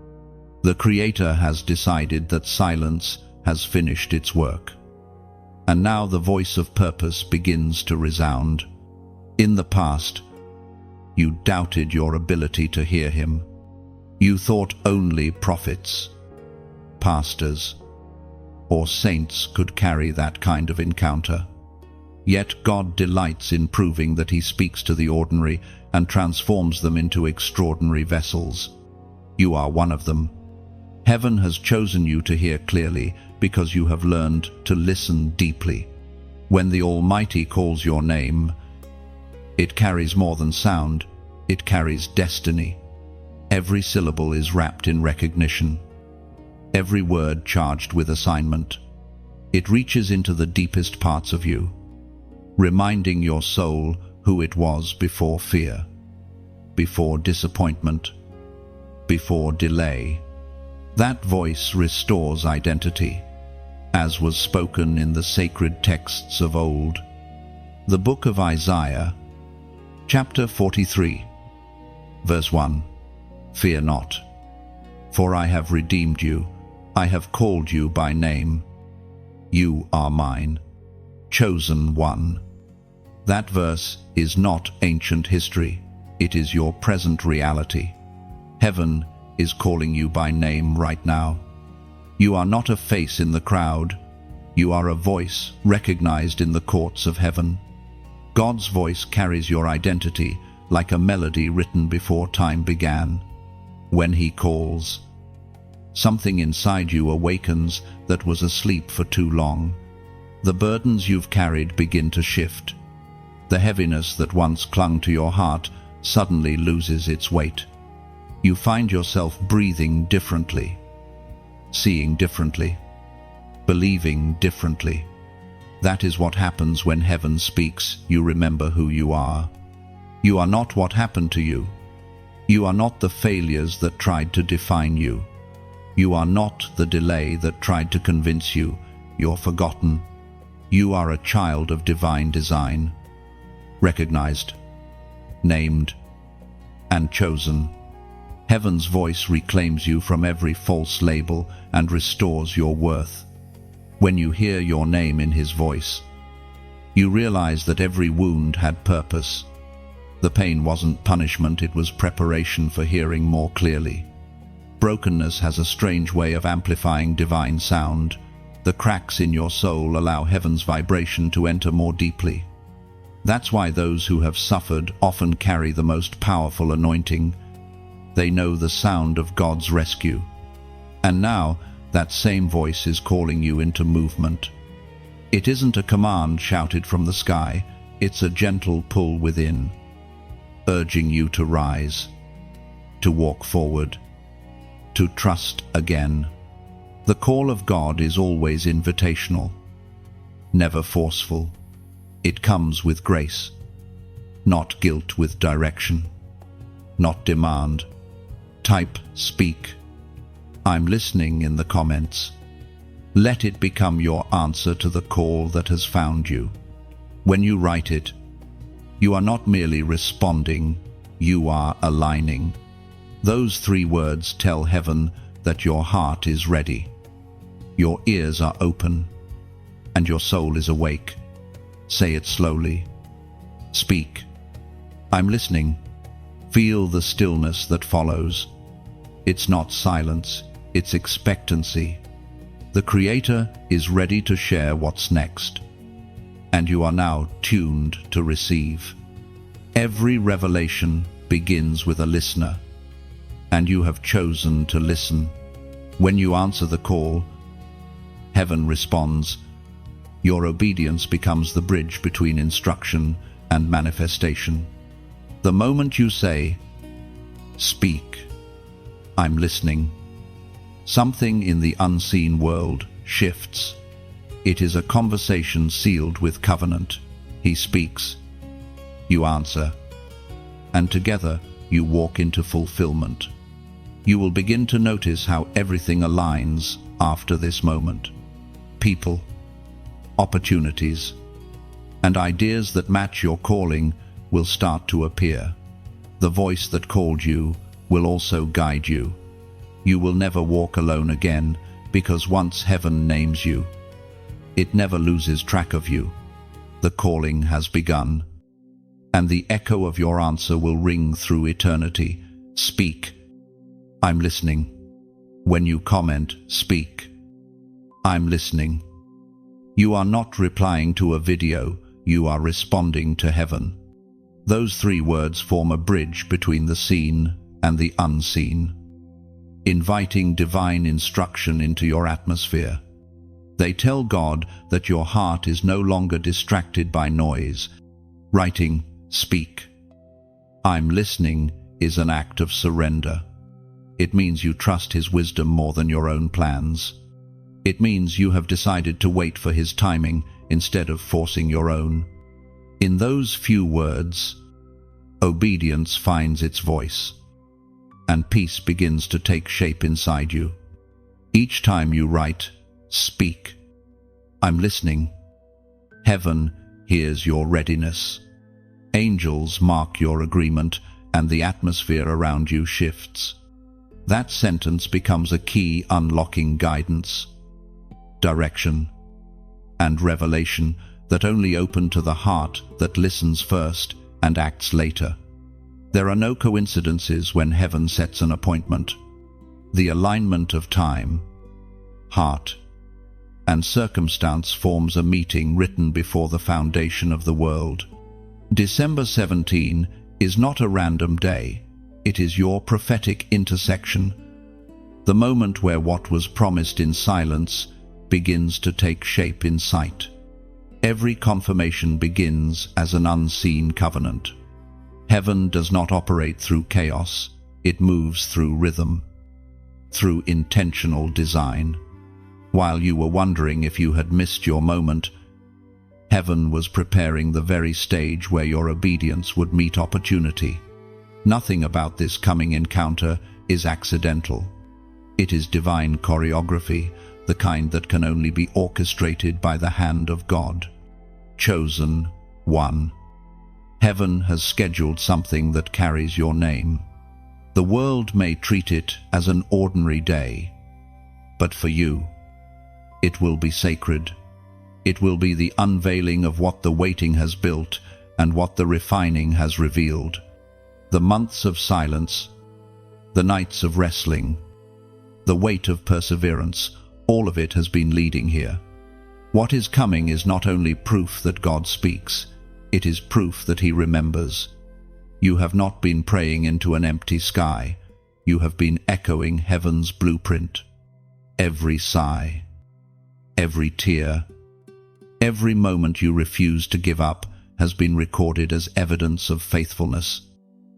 The Creator has decided that silence has finished its work. And now the voice of purpose begins to resound. In the past, you doubted your ability to hear Him. You thought only prophets, pastors, or saints could carry that kind of encounter. Yet God delights in proving that He speaks to the ordinary and transforms them into extraordinary vessels. You are one of them. Heaven has chosen you to hear clearly because you have learned to listen deeply. When the Almighty calls your name, it carries more than sound, it carries destiny. Every syllable is wrapped in recognition, every word charged with assignment. It reaches into the deepest parts of you, reminding your soul who it was before fear, before disappointment, before delay. That voice restores identity, as was spoken in the sacred texts of old. The book of Isaiah, chapter 43, verse 1. Fear not, for I have redeemed you. I have called you by name. You are mine, chosen one. That verse is not ancient history. It is your present reality. Heaven is calling you by name right now. You are not a face in the crowd. You are a voice recognized in the courts of heaven. God's voice carries your identity like a melody written before time began. When He calls, something inside you awakens that was asleep for too long. The burdens you've carried begin to shift. The heaviness that once clung to your heart suddenly loses its weight. You find yourself breathing differently, seeing differently, believing differently. That is what happens when heaven speaks. You remember who you are. You are not what happened to you. You are not the failures that tried to define you. You are not the delay that tried to convince you you're forgotten. You are a child of divine design, recognized, named, and chosen. Heaven's voice reclaims you from every false label and restores your worth. When you hear your name in His voice, you realize that every wound had purpose. The pain wasn't punishment, it was preparation for hearing more clearly. Brokenness has a strange way of amplifying divine sound. The cracks in your soul allow heaven's vibration to enter more deeply. That's why those who have suffered often carry the most powerful anointing. They know the sound of God's rescue. And now, that same voice is calling you into movement. It isn't a command shouted from the sky, it's a gentle pull within, urging you to rise, to walk forward, to trust again. The call of God is always invitational, never forceful. It comes with grace, not guilt, with direction, not demand. Type "speak, I'm listening" in the comments. Let it become your answer to the call that has found you. When you write it, you are not merely responding, you are aligning. Those 3 words tell heaven that your heart is ready, your ears are open, and your soul is awake. Say it slowly. Speak, I'm listening. Feel the stillness that follows. It's not silence, it's expectancy. The Creator is ready to share what's next, and you are now tuned to receive. Every revelation begins with a listener, and you have chosen to listen. When you answer the call, heaven responds. Your obedience becomes the bridge between instruction and manifestation. The moment you say, "Speak, I'm listening," something in the unseen world shifts. It is a conversation sealed with covenant. He speaks, you answer, and together you walk into fulfillment. You will begin to notice how everything aligns after this moment. People, opportunities, and ideas that match your calling will start to appear. The voice that called you will also guide you. You will never walk alone again, because once heaven names you, it never loses track of you. The calling has begun, and the echo of your answer will ring through eternity. Speak, I'm listening. When you comment, "Speak, I'm listening," you are not replying to a video, you are responding to heaven. Those 3 words form a bridge between the seen and the unseen, inviting divine instruction into your atmosphere. They tell God that your heart is no longer distracted by noise. Writing, "Speak. I'm listening," is an act of surrender. It means you trust His wisdom more than your own plans. It means you have decided to wait for His timing instead of forcing your own. In those few words, obedience finds its voice, and peace begins to take shape inside you. Each time you write, "Speak. I'm listening," heaven hears your readiness. Angels mark your agreement, and the atmosphere around you shifts. That sentence becomes a key unlocking guidance, direction, and revelation that only open to the heart that listens first and acts later. There are no coincidences when heaven sets an appointment. The alignment of time, heart, and circumstance forms a meeting written before the foundation of the world. December 17 is not a random day. It is your prophetic intersection, the moment where what was promised in silence begins to take shape in sight. Every confirmation begins as an unseen covenant. Heaven does not operate through chaos. It moves through rhythm, through intentional design. While you were wondering if you had missed your moment, heaven was preparing the very stage where your obedience would meet opportunity. Nothing about this coming encounter is accidental. It is divine choreography, the kind that can only be orchestrated by the hand of God. Chosen one. Heaven has scheduled something that carries your name. The world may treat it as an ordinary day, but for you, it will be sacred. It will be the unveiling of what the waiting has built and what the refining has revealed. The months of silence, the nights of wrestling, the weight of perseverance, all of it has been leading here. What is coming is not only proof that God speaks, it is proof that He remembers. You have not been praying into an empty sky. You have been echoing heaven's blueprint. Every sigh, every tear, every moment you refuse to give up has been recorded as evidence of faithfulness.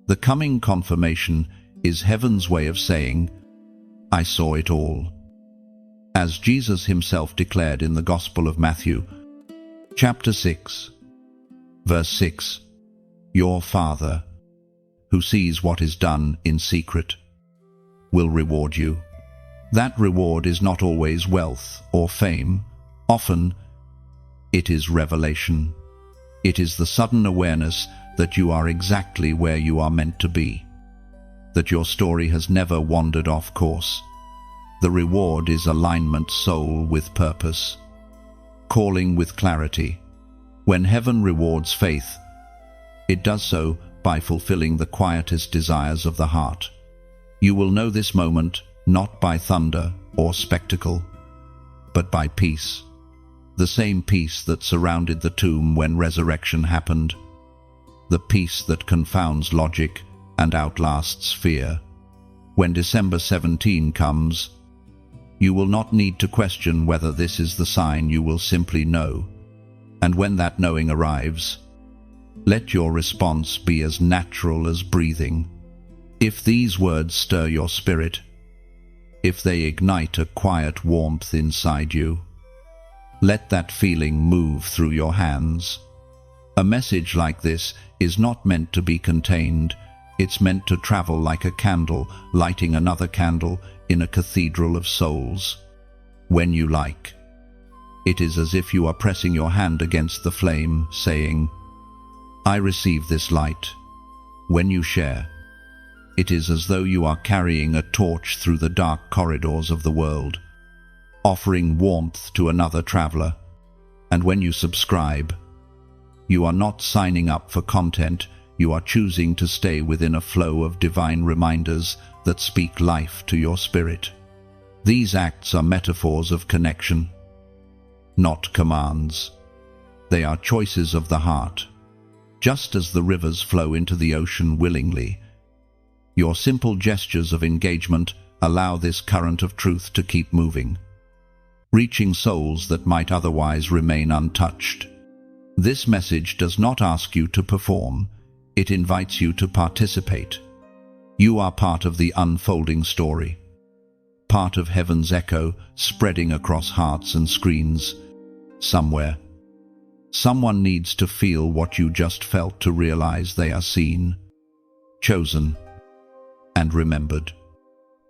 The coming confirmation is heaven's way of saying, "I saw it all." As Jesus Himself declared in the Gospel of Matthew, chapter 6, verse 6, "Your Father, who sees what is done in secret, will reward you." That reward is not always wealth or fame. Often, it is revelation. It is the sudden awareness that you are exactly where you are meant to be, that your story has never wandered off course. The reward is alignment, soul with purpose, calling with clarity. When heaven rewards faith, it does so by fulfilling the quietest desires of the heart. You will know this moment not by thunder or spectacle, but by peace. The same peace that surrounded the tomb when resurrection happened. The peace that confounds logic and outlasts fear. When December 17 comes, you will not need to question whether this is the sign. You will simply know. And when that knowing arrives, let your response be as natural as breathing. If these words stir your spirit, if they ignite a quiet warmth inside you, let that feeling move through your hands. A message like this is not meant to be contained. It's meant to travel like a candle, lighting another candle in a cathedral of souls. When you like, it is as if you are pressing your hand against the flame, saying, "I receive this light." When you share, it is as though you are carrying a torch through the dark corridors of the world, offering warmth to another traveler. And when you subscribe, you are not signing up for content. You are choosing to stay within a flow of divine reminders that speak life to your spirit. These acts are metaphors of connection, not commands. They are choices of the heart. Just as the rivers flow into the ocean willingly, your simple gestures of engagement allow this current of truth to keep moving. reaching souls that might otherwise remain untouched. This message does not ask you to perform, it invites you to participate. You are part of the unfolding story, part of heaven's echo spreading across hearts and screens. Somewhere, someone needs to feel what you just felt to realize they are seen, chosen, and remembered.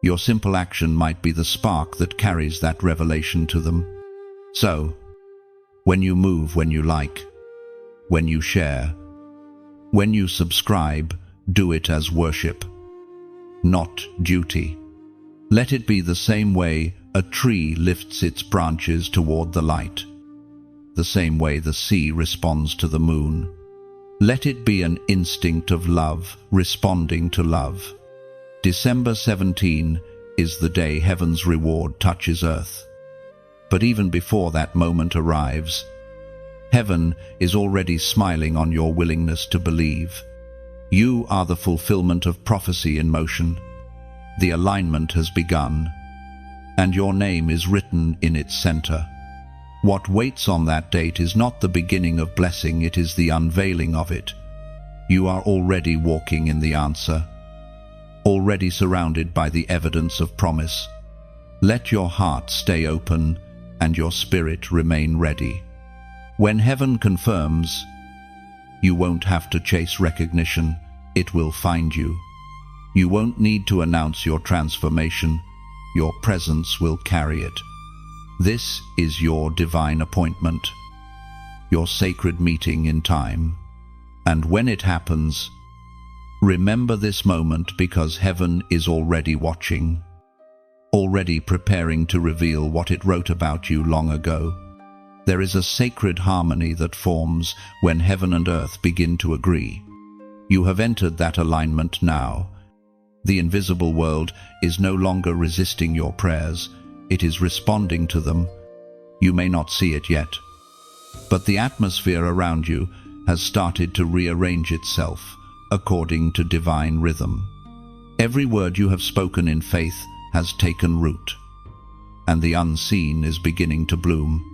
Your simple action might be the spark that carries that revelation to them. So, when you move when you like, when you share, when you subscribe, do it as worship, not duty. Let it be the same way a tree lifts its branches toward the light, the same way the sea responds to the moon. Let it be an instinct of love responding to love. December 17 is the day heaven's reward touches earth. But even before that moment arrives, heaven is already smiling on your willingness to believe. You are the fulfillment of prophecy in motion. The alignment has begun, and your name is written in its center. What waits on that date is not the beginning of blessing, it is the unveiling of it. You are already walking in the answer, already surrounded by the evidence of promise. Let your heart stay open and your spirit remain ready. When heaven confirms, you won't have to chase recognition, it will find you. You won't need to announce your transformation, your presence will carry it. This is your divine appointment, your sacred meeting in time. And when it happens, remember this moment, because heaven is already watching, already preparing to reveal what it wrote about you long ago. There is a sacred harmony that forms when heaven and earth begin to agree. You have entered that alignment now. The invisible world is no longer resisting your prayers, it is responding to them. You may not see it yet, but the atmosphere around you has started to rearrange itself according to divine rhythm. Every word you have spoken in faith has taken root, and the unseen is beginning to bloom.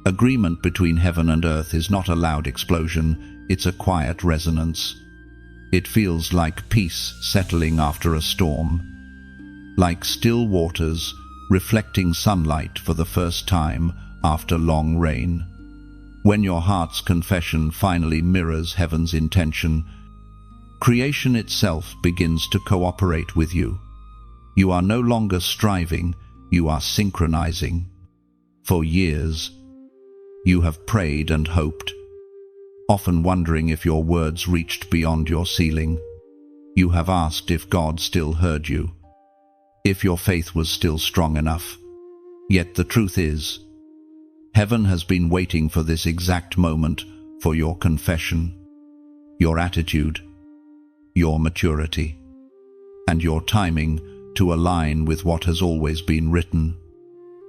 Agreement between heaven and earth is not a loud explosion, it's a quiet resonance. It feels like peace settling after a storm, like still waters reflecting sunlight for the first time after long rain. When your heart's confession finally mirrors heaven's intention, creation itself begins to cooperate with you. You are no longer striving, you are synchronizing. For years, you have prayed and hoped, often wondering if your words reached beyond your ceiling. You have asked if God still heard you, if your faith was still strong enough. Yet the truth is, heaven has been waiting for this exact moment, for your confession, your attitude, your maturity, and your timing to align with what has always been written.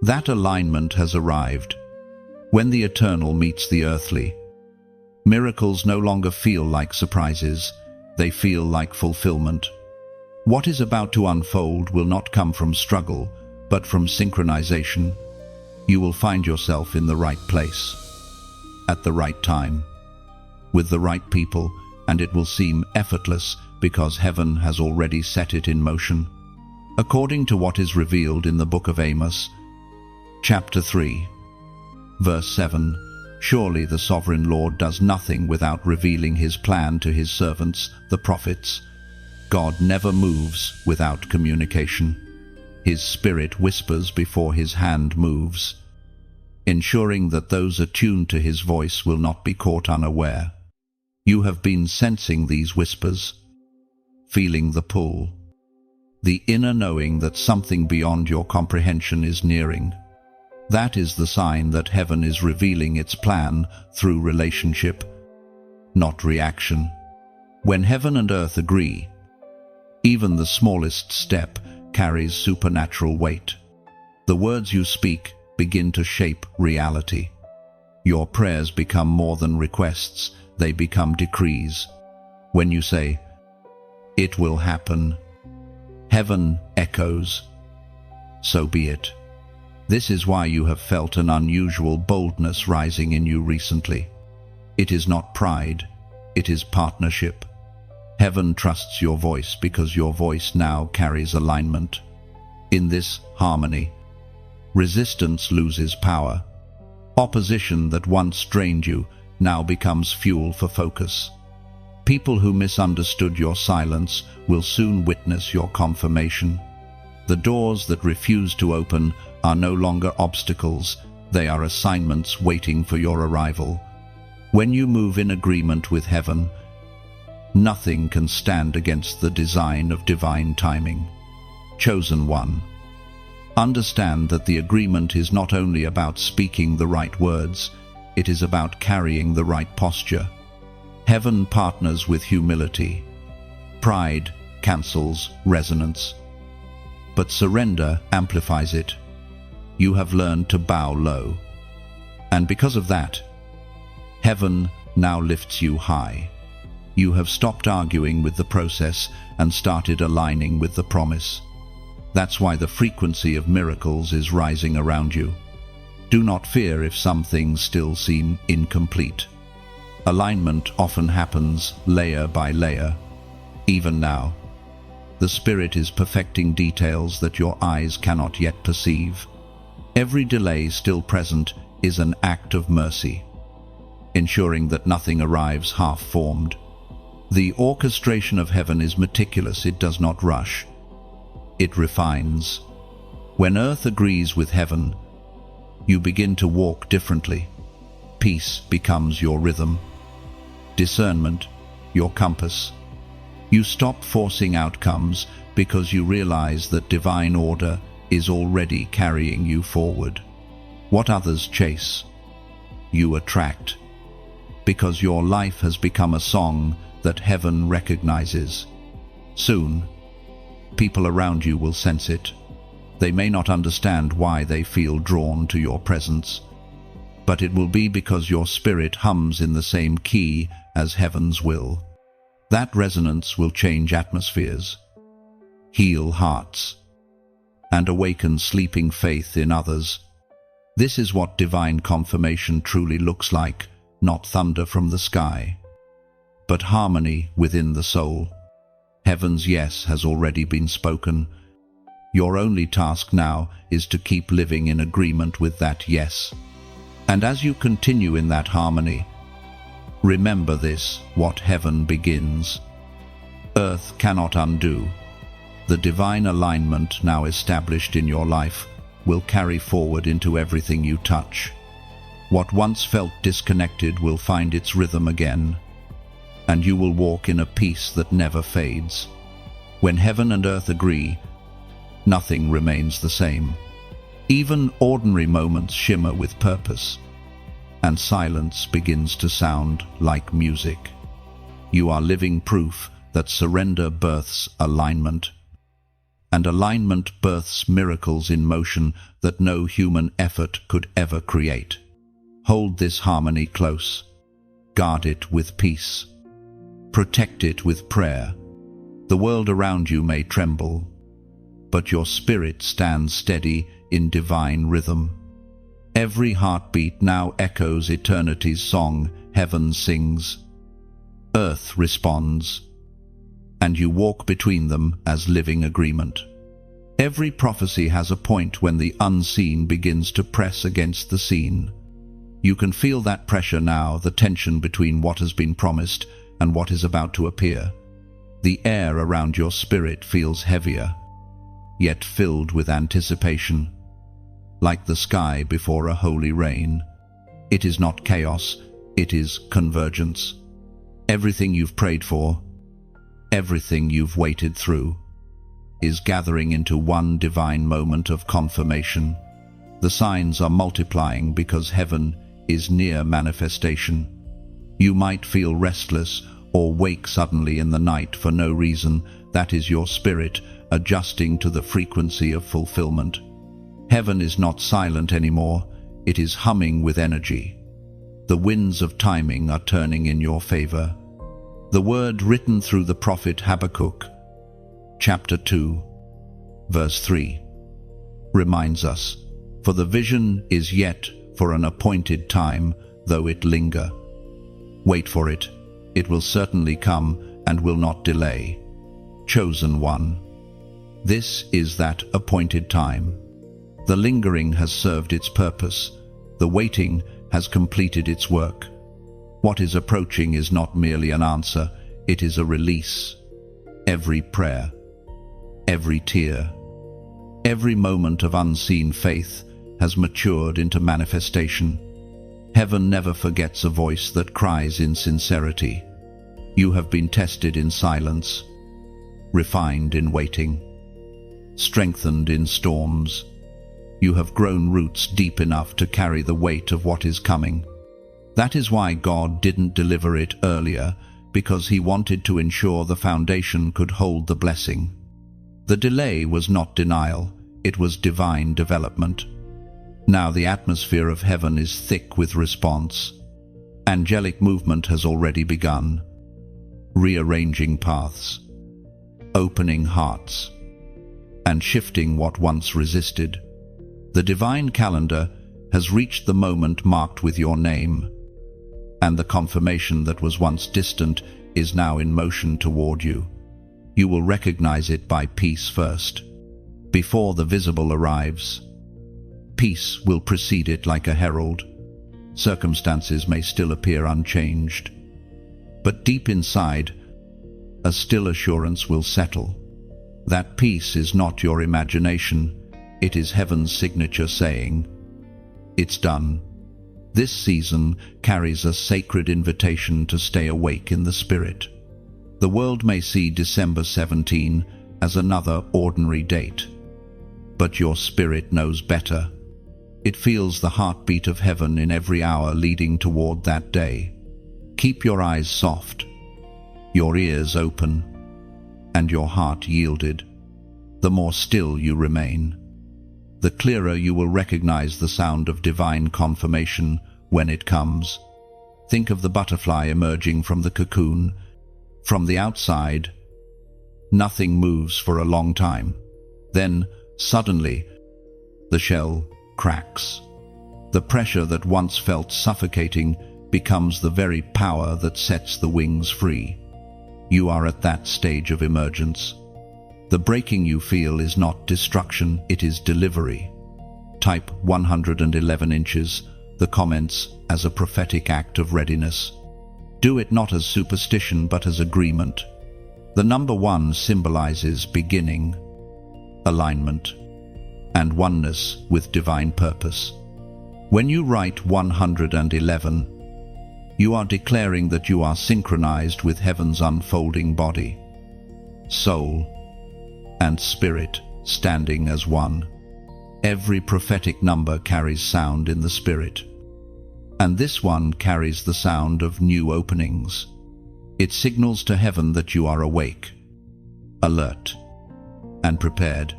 That alignment has arrived. When the eternal meets the earthly, miracles no longer feel like surprises, they feel like fulfillment. What is about to unfold will not come from struggle, but from synchronization. You will find yourself in the right place, at the right time, with the right people, and it will seem effortless because heaven has already set it in motion. According to what is revealed in the book of Amos, chapter 3, verse 7, surely the sovereign Lord does nothing without revealing his plan to his servants, the prophets. God never moves without communication. His spirit whispers before his hand moves, ensuring that those attuned to his voice will not be caught unaware. You have been sensing these whispers, feeling the pull, the inner knowing that something beyond your comprehension is nearing. That is the sign that heaven is revealing its plan through relationship, not reaction. When heaven and earth agree, even the smallest step carries supernatural weight. The words you speak begin to shape reality. Your prayers become more than requests, they become decrees. When you say, "It will happen," heaven echoes, "So be it." This is why you have felt an unusual boldness rising in you recently. It is not pride, it is partnership. Heaven trusts your voice because your voice now carries alignment. In this harmony, resistance loses power. Opposition that once drained you now becomes fuel for focus. People who misunderstood your silence will soon witness your confirmation. The doors that refuse to open are no longer obstacles, they are assignments waiting for your arrival. When you move in agreement with heaven, nothing can stand against the design of divine timing. Chosen one, understand that the agreement is not only about speaking the right words, it is about carrying the right posture. Heaven partners with humility. Pride cancels resonance, but surrender amplifies it. You have learned to bow low, and because of that, heaven now lifts you high. You have stopped arguing with the process and started aligning with the promise. That's why the frequency of miracles is rising around you. Do not fear if some things still seem incomplete. Alignment often happens layer by layer. Even now, the Spirit is perfecting details that your eyes cannot yet perceive. Every delay still present is an act of mercy, ensuring that nothing arrives half-formed. The orchestration of heaven is meticulous, it does not rush. It refines. When earth agrees with heaven, you begin to walk differently. Peace becomes your rhythm. Discernment, your compass. You stop forcing outcomes because you realize that divine order is already carrying you forward. What others chase, you attract, because your life has become a song that heaven recognizes. Soon, people around you will sense it. They may not understand why they feel drawn to your presence, but it will be because your spirit hums in the same key as heaven's will. That resonance will change atmospheres, heal hearts, and awaken sleeping faith in others. This is what divine confirmation truly looks like, not thunder from the sky, but harmony within the soul. Heaven's yes has already been spoken. Your only task now is to keep living in agreement with that yes. And as you continue in that harmony, remember this: what heaven begins, earth cannot undo. The divine alignment now established in your life will carry forward into everything you touch. What once felt disconnected will find its rhythm again, and you will walk in a peace that never fades. When heaven and earth agree, nothing remains the same. Even ordinary moments shimmer with purpose, and silence begins to sound like music. You are living proof that surrender births alignment, and alignment births miracles in motion that no human effort could ever create. Hold this harmony close. Guard it with peace. Protect it with prayer. The world around you may tremble, but your spirit stands steady in divine rhythm. Every heartbeat now echoes eternity's song. Heaven sings, earth responds, and you walk between them as living agreement. Every prophecy has a point when the unseen begins to press against the seen. You can feel that pressure now, the tension between what has been promised and what is about to appear. The air around your spirit feels heavier, yet filled with anticipation, like the sky before a holy rain. It is not chaos, it is convergence. Everything you've prayed for, everything you've waited through, is gathering into one divine moment of confirmation. The signs are multiplying because heaven is near manifestation. You might feel restless or wake suddenly in the night for no reason. That is your spirit adjusting to the frequency of fulfillment. Heaven is not silent anymore, it is humming with energy. The winds of timing are turning in your favor. The word written through the prophet Habakkuk, chapter 2, verse 3, reminds us, For the vision is yet for an appointed time, though it linger. Wait for it. It will certainly come and will not delay. Chosen one. This is that appointed time. The lingering has served its purpose. The waiting has completed its work. What is approaching is not merely an answer, it is a release. Every prayer, every tear, every moment of unseen faith has matured into manifestation. Heaven never forgets a voice that cries in sincerity. You have been tested in silence, refined in waiting, strengthened in storms. You have grown roots deep enough to carry the weight of what is coming. That is why God didn't deliver it earlier, because He wanted to ensure the foundation could hold the blessing. The delay was not denial, it was divine development. Now the atmosphere of heaven is thick with response. Angelic movement has already begun, rearranging paths, opening hearts, and shifting what once resisted. The divine calendar has reached the moment marked with your name, and the confirmation that was once distant is now in motion toward you. You will recognize it by peace first. Before the visible arrives, peace will precede it like a herald. Circumstances may still appear unchanged, but deep inside, a still assurance will settle. That peace is not your imagination, it is heaven's signature saying, "It's done." This season carries a sacred invitation to stay awake in the Spirit. The world may see December 17 as another ordinary date, but your spirit knows better. It feels the heartbeat of heaven in every hour leading toward that day. Keep your eyes soft, your ears open, and your heart yielded. The more still you remain, the clearer you will recognize the sound of divine confirmation when it comes. Think of the butterfly emerging from the cocoon. From the outside, nothing moves for a long time. Then, suddenly, the shell cracks. The pressure that once felt suffocating becomes the very power that sets the wings free. You are at that stage of emergence. The breaking you feel is not destruction, it is delivery. Type 111 inches, the comments, as a prophetic act of readiness. Do it not as superstition but as agreement. The number 1 symbolizes beginning, alignment, and oneness with divine purpose. When you write 111, you are declaring that you are synchronized with heaven's unfolding body, soul, and spirit standing as one. Every prophetic number carries sound in the spirit, and this one carries the sound of new openings. It signals to heaven that you are awake, alert, and prepared.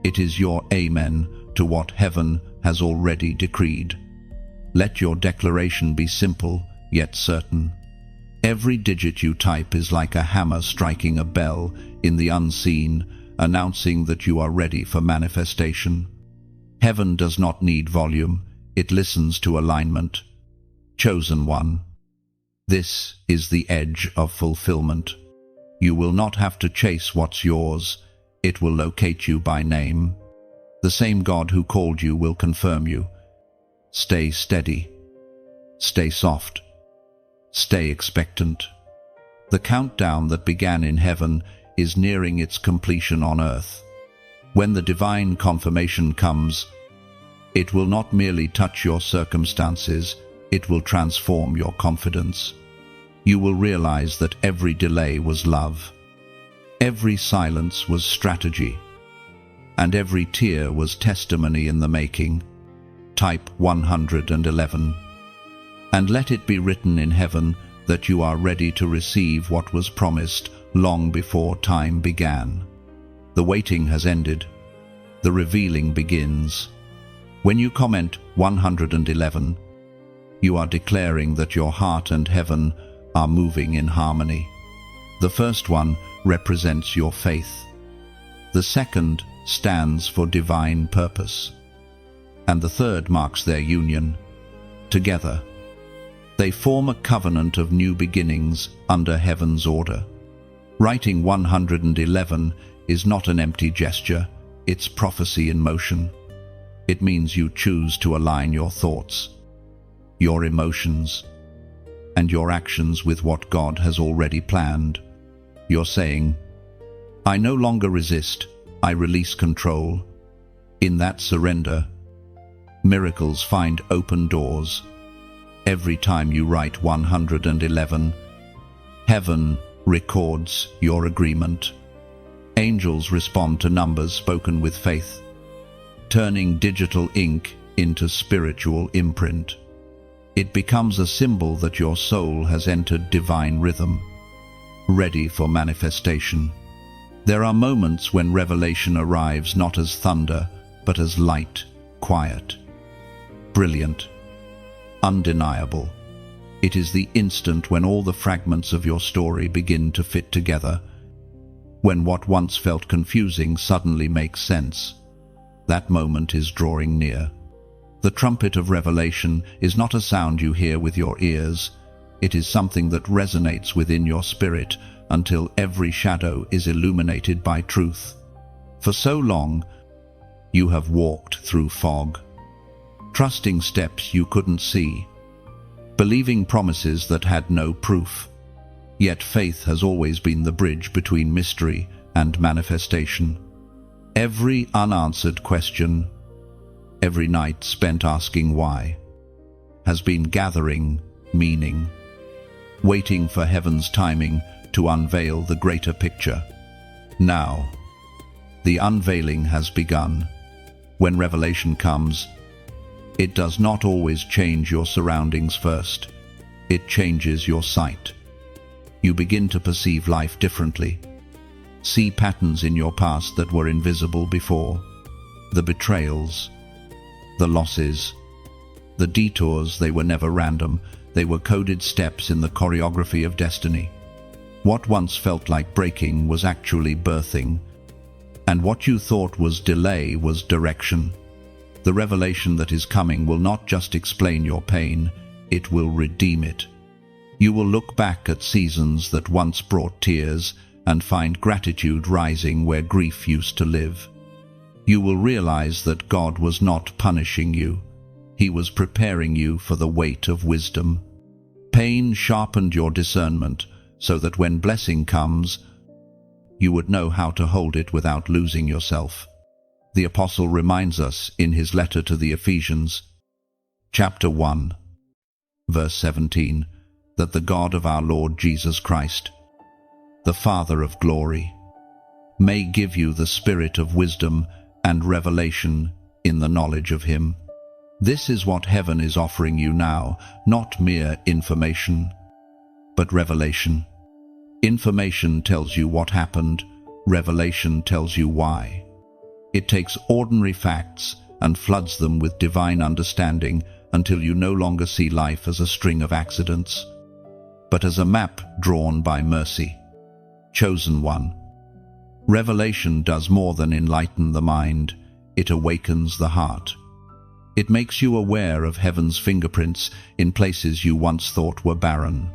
It is your amen to what heaven has already decreed. Let your declaration be simple yet certain. Every digit you type is like a hammer striking a bell in the unseen, announcing that you are ready for manifestation. Heaven does not need volume, it listens to alignment. Chosen one. This is the edge of fulfillment. You will not have to chase what's yours, it will locate you by name. The same God who called you will confirm you. Stay steady. Stay soft. Stay expectant. The countdown that began in heaven is nearing its completion on earth. When the divine confirmation comes, it will not merely touch your circumstances, it will transform your confidence. You will realize that every delay was love, every silence was strategy, and every tear was testimony in the making. Type 111. And let it be written in heaven that you are ready to receive what was promised long before time began. The waiting has ended. The revealing begins. When you comment 111, you are declaring that your heart and heaven are moving in harmony. The first one represents your faith. The second stands for divine purpose. and the third marks their union. Together, they form a covenant of new beginnings under heaven's order. Writing 111 is not an empty gesture, it's prophecy in motion. It means you choose to align your thoughts, your emotions, and your actions with what God has already planned. You're saying, I no longer resist, I release control. In that surrender, miracles find open doors. Every time you write 111, heaven records your agreement. Angels respond to numbers spoken with faith, turning digital ink into spiritual imprint. It becomes a symbol that your soul has entered divine rhythm, ready for manifestation. There are moments when revelation arrives not as thunder, but as light, quiet, brilliant, undeniable. It is the instant when all the fragments of your story begin to fit together, when what once felt confusing suddenly makes sense. That moment is drawing near. The trumpet of revelation is not a sound you hear with your ears. It is something that resonates within your spirit until every shadow is illuminated by truth. For so long, you have walked through fog, trusting steps you couldn't see, believing promises that had no proof. Yet faith has always been the bridge between mystery and manifestation. Every unanswered question, every night spent asking why, has been gathering meaning, waiting for heaven's timing to unveil the greater picture. Now, the unveiling has begun. When revelation comes, it does not always change your surroundings first. It changes your sight. You begin to perceive life differently, see patterns in your past that were invisible before, the betrayals, the losses, the detours. They were never random. They were coded steps in the choreography of destiny. What once felt like breaking was actually birthing, and what you thought was delay was direction. The revelation that is coming will not just explain your pain, it will redeem it. You will look back at seasons that once brought tears and find gratitude rising where grief used to live. You will realize that God was not punishing you. He was preparing you for the weight of wisdom. Pain sharpened your discernment so that when blessing comes, you would know how to hold it without losing yourself. The Apostle reminds us in his letter to the Ephesians, chapter 1, verse 17, that the God of our Lord Jesus Christ, the Father of glory, may give you the spirit of wisdom and revelation in the knowledge of him. This is what heaven is offering you now, not mere information, but revelation. Information tells you what happened, revelation tells you why. It takes ordinary facts and floods them with divine understanding until you no longer see life as a string of accidents, but as a map drawn by mercy. Chosen one. Revelation does more than enlighten the mind, it awakens the heart. It makes you aware of heaven's fingerprints in places you once thought were barren.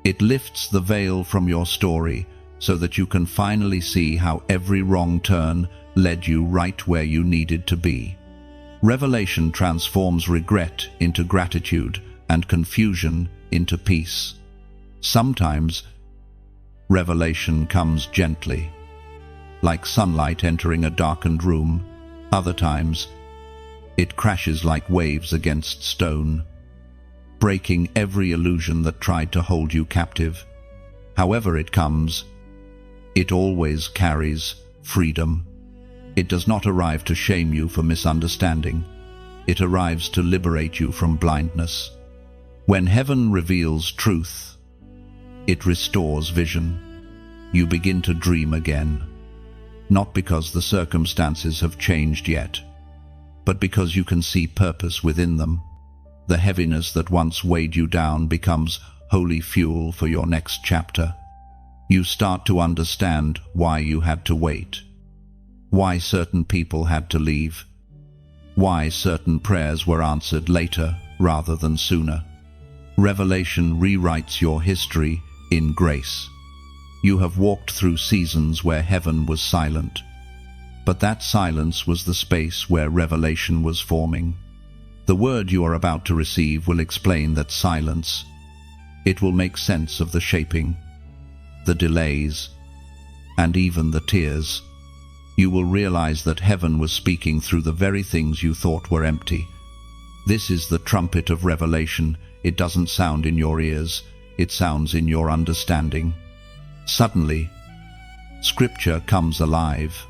It lifts the veil from your story so that you can finally see how every wrong turn led you right where you needed to be. Revelation transforms regret into gratitude and confusion into peace. Sometimes, revelation comes gently, like sunlight entering a darkened room. Other times, it crashes like waves against stone, breaking every illusion that tried to hold you captive. However it comes, it always carries freedom. It does not arrive to shame you for misunderstanding. It arrives to liberate you from blindness. When heaven reveals truth, it restores vision. You begin to dream again, not because the circumstances have changed yet, but because you can see purpose within them. The heaviness that once weighed you down becomes holy fuel for your next chapter. You start to understand why you had to wait, why certain people had to leave, why certain prayers were answered later rather than sooner. Revelation rewrites your history in grace. You have walked through seasons where heaven was silent, but that silence was the space where revelation was forming. The word you are about to receive will explain that silence. It will make sense of the shaping, the delays, and even the tears. You will realize that heaven was speaking through the very things you thought were empty. This is the trumpet of revelation. It doesn't sound in your ears, it sounds in your understanding. Suddenly, Scripture comes alive.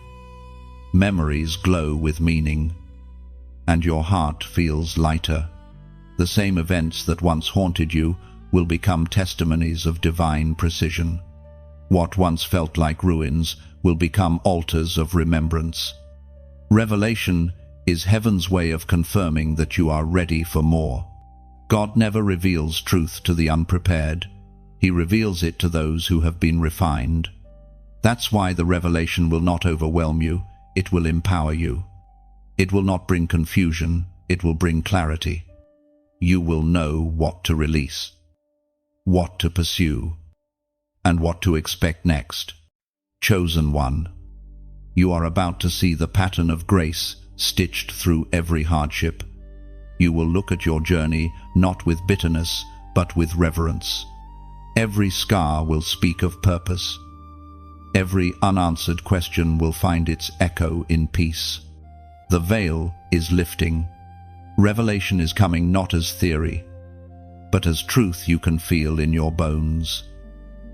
Memories glow with meaning, and your heart feels lighter. The same events that once haunted you will become testimonies of divine precision. What once felt like ruins will become altars of remembrance. Revelation is heaven's way of confirming that you are ready for more. God never reveals truth to the unprepared. He reveals it to those who have been refined. That's why the revelation will not overwhelm you, it will empower you. It will not bring confusion, it will bring clarity. You will know what to release, what to pursue, and what to expect next. Chosen one, you are about to see the pattern of grace stitched through every hardship. You will look at your journey not with bitterness, but with reverence. Every scar will speak of purpose. Every unanswered question will find its echo in peace. The veil is lifting. Revelation is coming not as theory, but as truth you can feel in your bones.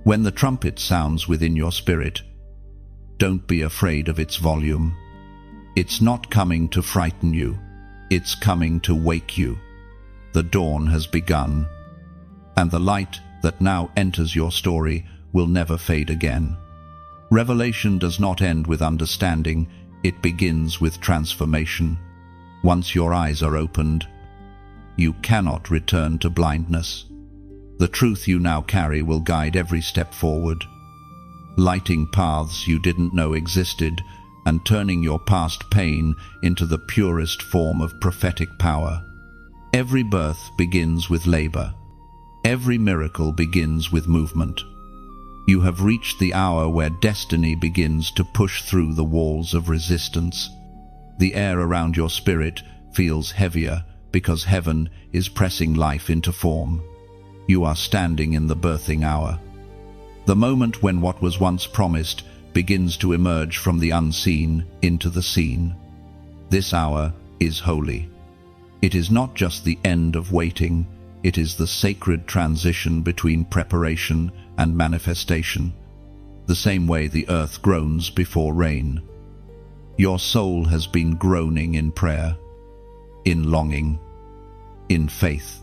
When the trumpet sounds within your spirit, don't be afraid of its volume. It's not coming to frighten you, it's coming to wake you. The dawn has begun, and the light that now enters your story will never fade again. Revelation does not end with understanding, it begins with transformation. Once your eyes are opened, you cannot return to blindness. The truth you now carry will guide every step forward, lighting paths you didn't know existed and turning your past pain into the purest form of prophetic power. Every birth begins with labor. Every miracle begins with movement. You have reached the hour where destiny begins to push through the walls of resistance. The air around your spirit feels heavier because heaven is pressing life into form. You are standing in the birthing hour. The moment when what was once promised begins to emerge from the unseen into the seen. This hour is holy. It is not just the end of waiting, it is the sacred transition between preparation and manifestation, the same way the earth groans before rain. Your soul has been groaning in prayer, in longing, in faith.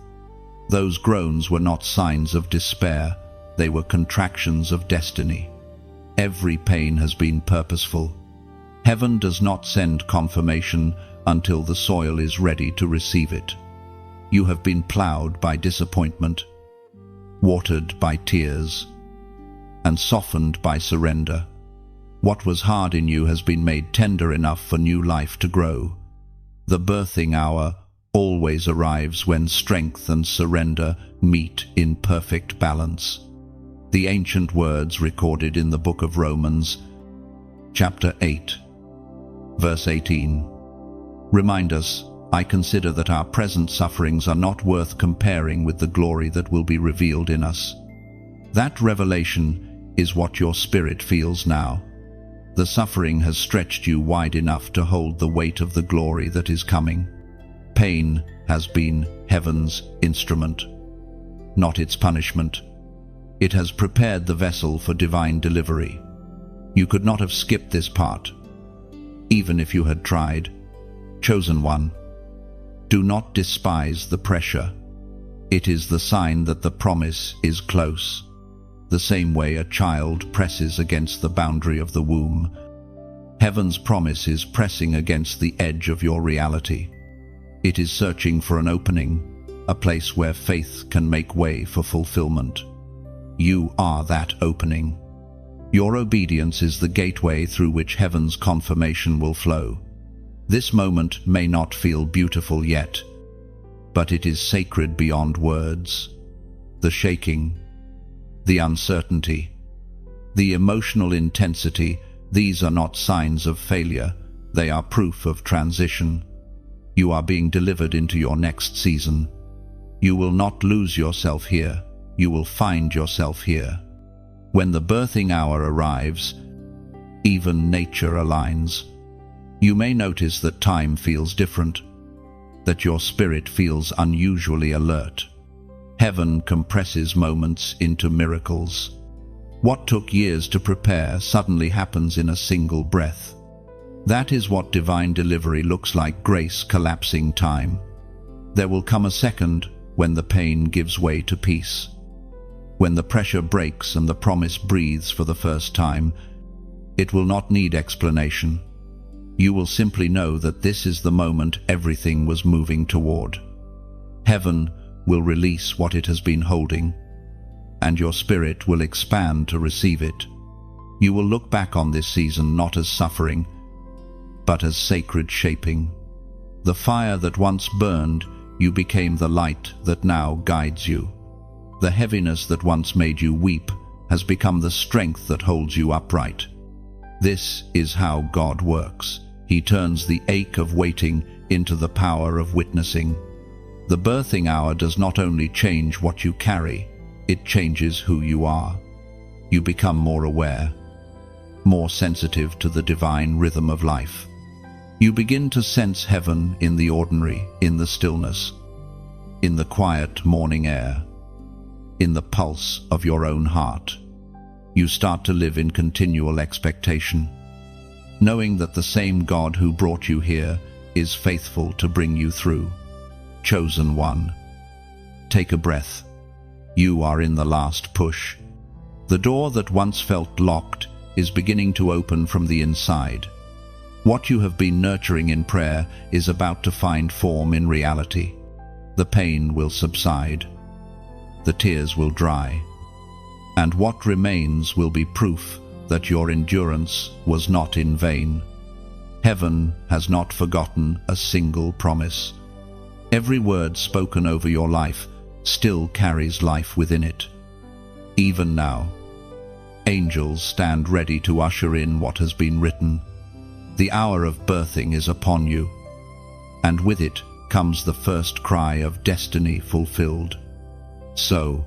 Those groans were not signs of despair, they were contractions of destiny. Every pain has been purposeful. Heaven does not send confirmation until the soil is ready to receive it. You have been plowed by disappointment, watered by tears, and softened by surrender. What was hard in you has been made tender enough for new life to grow. The birthing hour always arrives when strength and surrender meet in perfect balance. The ancient words recorded in the book of Romans, chapter 8, verse 18, remind us, I consider that our present sufferings are not worth comparing with the glory that will be revealed in us. That revelation is what your spirit feels now. The suffering has stretched you wide enough to hold the weight of the glory that is coming. Pain has been heaven's instrument, not its punishment. It has prepared the vessel for divine delivery. You could not have skipped this part, even if you had tried. Chosen one, do not despise the pressure. It is the sign that the promise is close. The same way a child presses against the boundary of the womb, heaven's promise is pressing against the edge of your reality. It is searching for an opening, a place where faith can make way for fulfillment. You are that opening. Your obedience is the gateway through which heaven's confirmation will flow. This moment may not feel beautiful yet, but it is sacred beyond words. The shaking, the uncertainty, the emotional intensity, these are not signs of failure, they are proof of transition. You are being delivered into your next season. You will not lose yourself here, you will find yourself here. When the birthing hour arrives, even nature aligns. You may notice that time feels different, that your spirit feels unusually alert. Heaven compresses moments into miracles. What took years to prepare suddenly happens in a single breath. That is what divine delivery looks like, grace collapsing time. There will come a second when the pain gives way to peace. When the pressure breaks and the promise breathes for the first time, it will not need explanation. You will simply know that this is the moment everything was moving toward. Heaven will release what it has been holding, and your spirit will expand to receive it. You will look back on this season not as suffering, but as sacred shaping. The fire that once burned, you became the light that now guides you. The heaviness that once made you weep has become the strength that holds you upright. This is how God works. He turns the ache of waiting into the power of witnessing. The birthing hour does not only change what you carry, it changes who you are. You become more aware, more sensitive to the divine rhythm of life. You begin to sense heaven in the ordinary, in the stillness, in the quiet morning air, in the pulse of your own heart. You start to live in continual expectation, knowing that the same God who brought you here is faithful to bring you through. Chosen one, take a breath. You are in the last push. The door that once felt locked is beginning to open from the inside. What you have been nurturing in prayer is about to find form in reality. The pain will subside. The tears will dry. And what remains will be proof that your endurance was not in vain. Heaven has not forgotten a single promise. Every word spoken over your life still carries life within it. Even now, angels stand ready to usher in what has been written. The hour of birthing is upon you, and with it comes the first cry of destiny fulfilled. So,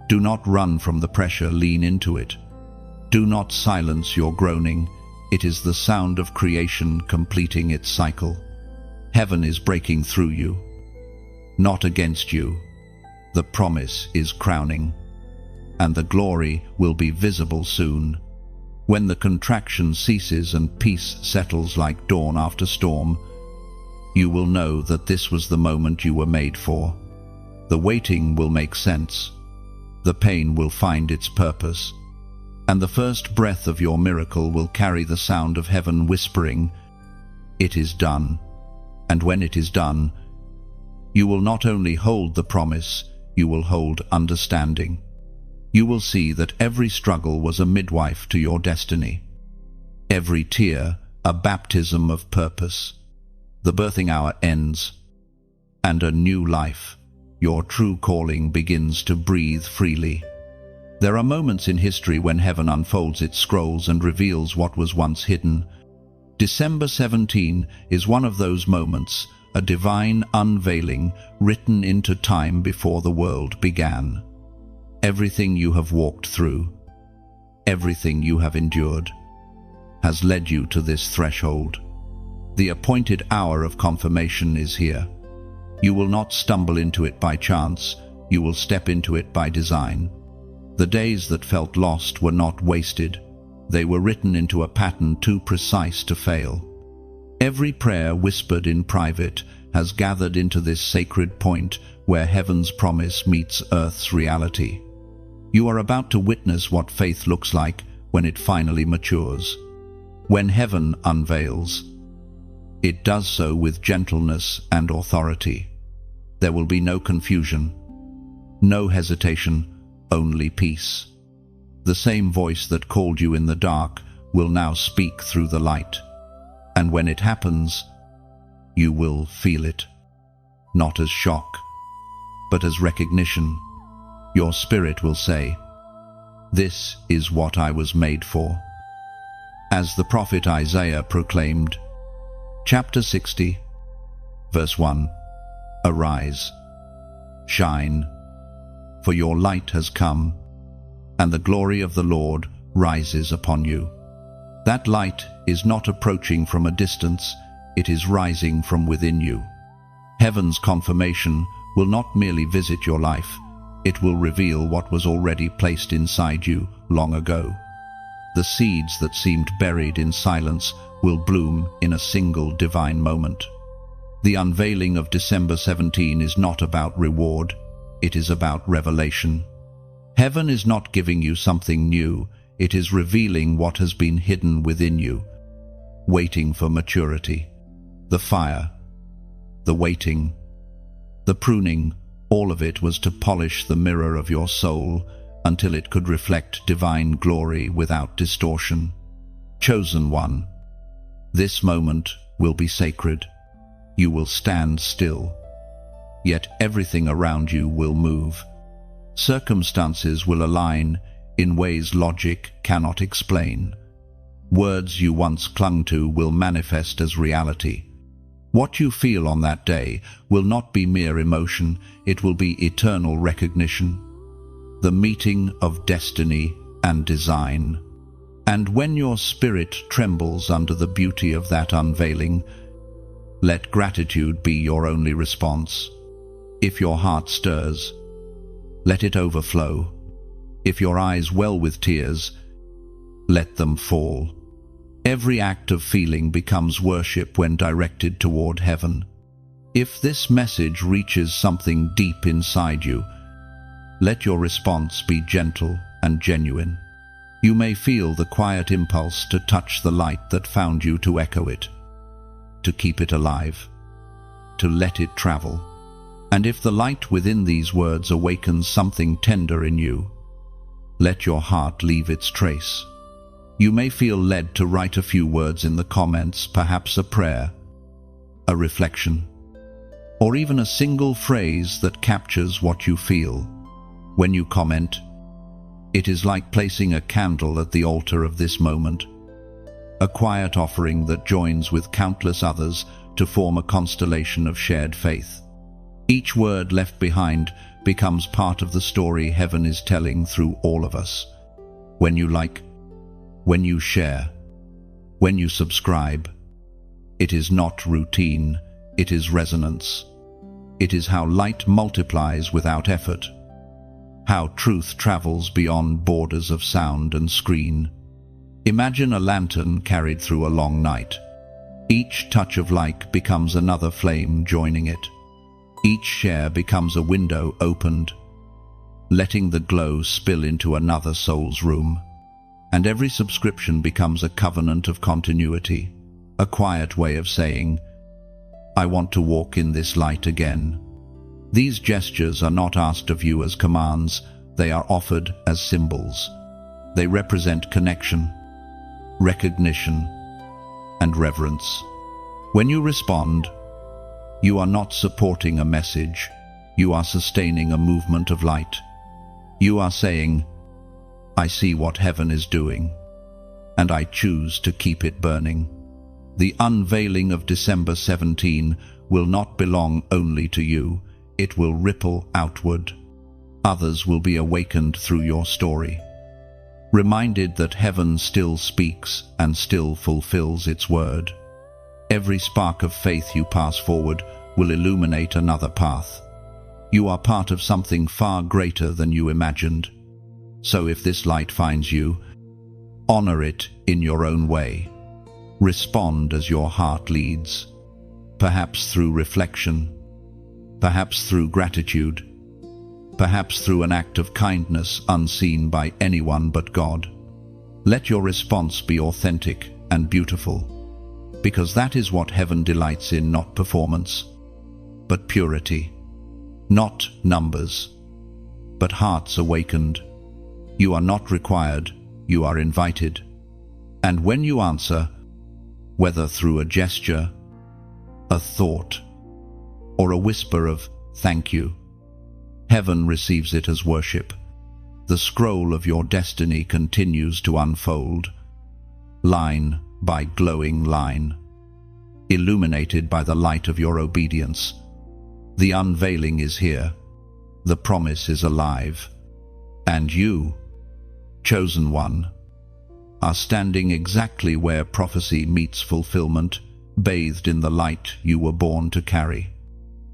do not run from the pressure, lean into it. Do not silence your groaning. It is the sound of creation completing its cycle. Heaven is breaking through you, not against you. The promise is crowning, and the glory will be visible soon. When the contraction ceases and peace settles like dawn after storm, you will know that this was the moment you were made for. The waiting will make sense. The pain will find its purpose, and the first breath of your miracle will carry the sound of heaven whispering, "It is done." And when it is done, you will not only hold the promise, you will hold understanding. You will see that every struggle was a midwife to your destiny. Every tear, a baptism of purpose. The birthing hour ends, and a new life, your true calling, begins to breathe freely. There are moments in history when heaven unfolds its scrolls and reveals what was once hidden. December 17 is one of those moments, a divine unveiling written into time before the world began. Everything you have walked through, everything you have endured, has led you to this threshold. The appointed hour of confirmation is here. You will not stumble into it by chance, you will step into it by design. The days that felt lost were not wasted. They were written into a pattern too precise to fail. Every prayer whispered in private has gathered into this sacred point where heaven's promise meets earth's reality. You are about to witness what faith looks like when it finally matures. When heaven unveils, it does so with gentleness and authority. There will be no confusion, no hesitation, only peace. The same voice that called you in the dark will now speak through the light. And when it happens, you will feel it, not as shock, but as recognition. Your spirit will say, "This is what I was made for." As the prophet Isaiah proclaimed, chapter 60, verse 1, "Arise, shine, for your light has come, and the glory of the Lord rises upon you." That light is not approaching from a distance, it is rising from within you. Heaven's confirmation will not merely visit your life, it will reveal what was already placed inside you long ago. The seeds that seemed buried in silence will bloom in a single divine moment. The unveiling of December 17 is not about reward, it is about revelation. Heaven is not giving you something new, it is revealing what has been hidden within you, waiting for maturity. The fire, the waiting, the pruning, all of it was to polish the mirror of your soul until it could reflect divine glory without distortion. Chosen one, this moment will be sacred. You will stand still, yet everything around you will move. Circumstances will align in ways logic cannot explain. Words you once clung to will manifest as reality. What you feel on that day will not be mere emotion, it will be eternal recognition. The meeting of destiny and design. And when your spirit trembles under the beauty of that unveiling, let gratitude be your only response. If your heart stirs, let it overflow. If your eyes well with tears, let them fall. Every act of feeling becomes worship when directed toward heaven. If this message reaches something deep inside you, let your response be gentle and genuine. You may feel the quiet impulse to touch the light that found you, to echo it, to keep it alive, to let it travel. And if the light within these words awakens something tender in you, let your heart leave its trace. You may feel led to write a few words in the comments, perhaps a prayer, a reflection, or even a single phrase that captures what you feel. When you comment, it is like placing a candle at the altar of this moment, a quiet offering that joins with countless others to form a constellation of shared faith. Each word left behind becomes part of the story heaven is telling through all of us. When you like, when you share, when you subscribe, it is not routine, it is resonance. It is how light multiplies without effort, how truth travels beyond borders of sound and screen. Imagine a lantern carried through a long night. Each touch of light becomes another flame joining it. Each share becomes a window opened, letting the glow spill into another soul's room. And every subscription becomes a covenant of continuity, a quiet way of saying, "I want to walk in this light again." These gestures are not asked of you as commands, they are offered as symbols. They represent connection, recognition, and reverence. When you respond, you are not supporting a message, you are sustaining a movement of light. You are saying, "I see what heaven is doing, and I choose to keep it burning." The unveiling of December 17 will not belong only to you, it will ripple outward. Others will be awakened through your story, reminded that heaven still speaks and still fulfills its word. Every spark of faith you pass forward will illuminate another path. You are part of something far greater than you imagined. So if this light finds you, honor it in your own way. Respond as your heart leads, perhaps through reflection, perhaps through gratitude, perhaps through an act of kindness unseen by anyone but God. Let your response be authentic and beautiful, because that is what heaven delights in, not performance, but purity, not numbers, but hearts awakened. You are not required, you are invited. And when you answer, whether through a gesture, a thought, or a whisper of thank you. Heaven receives it as worship. The scroll of your destiny continues to unfold, line by glowing line, illuminated by the light of your obedience. The unveiling is here. The promise is alive. And you, chosen one, are standing exactly where prophecy meets fulfillment, bathed in the light you were born to carry.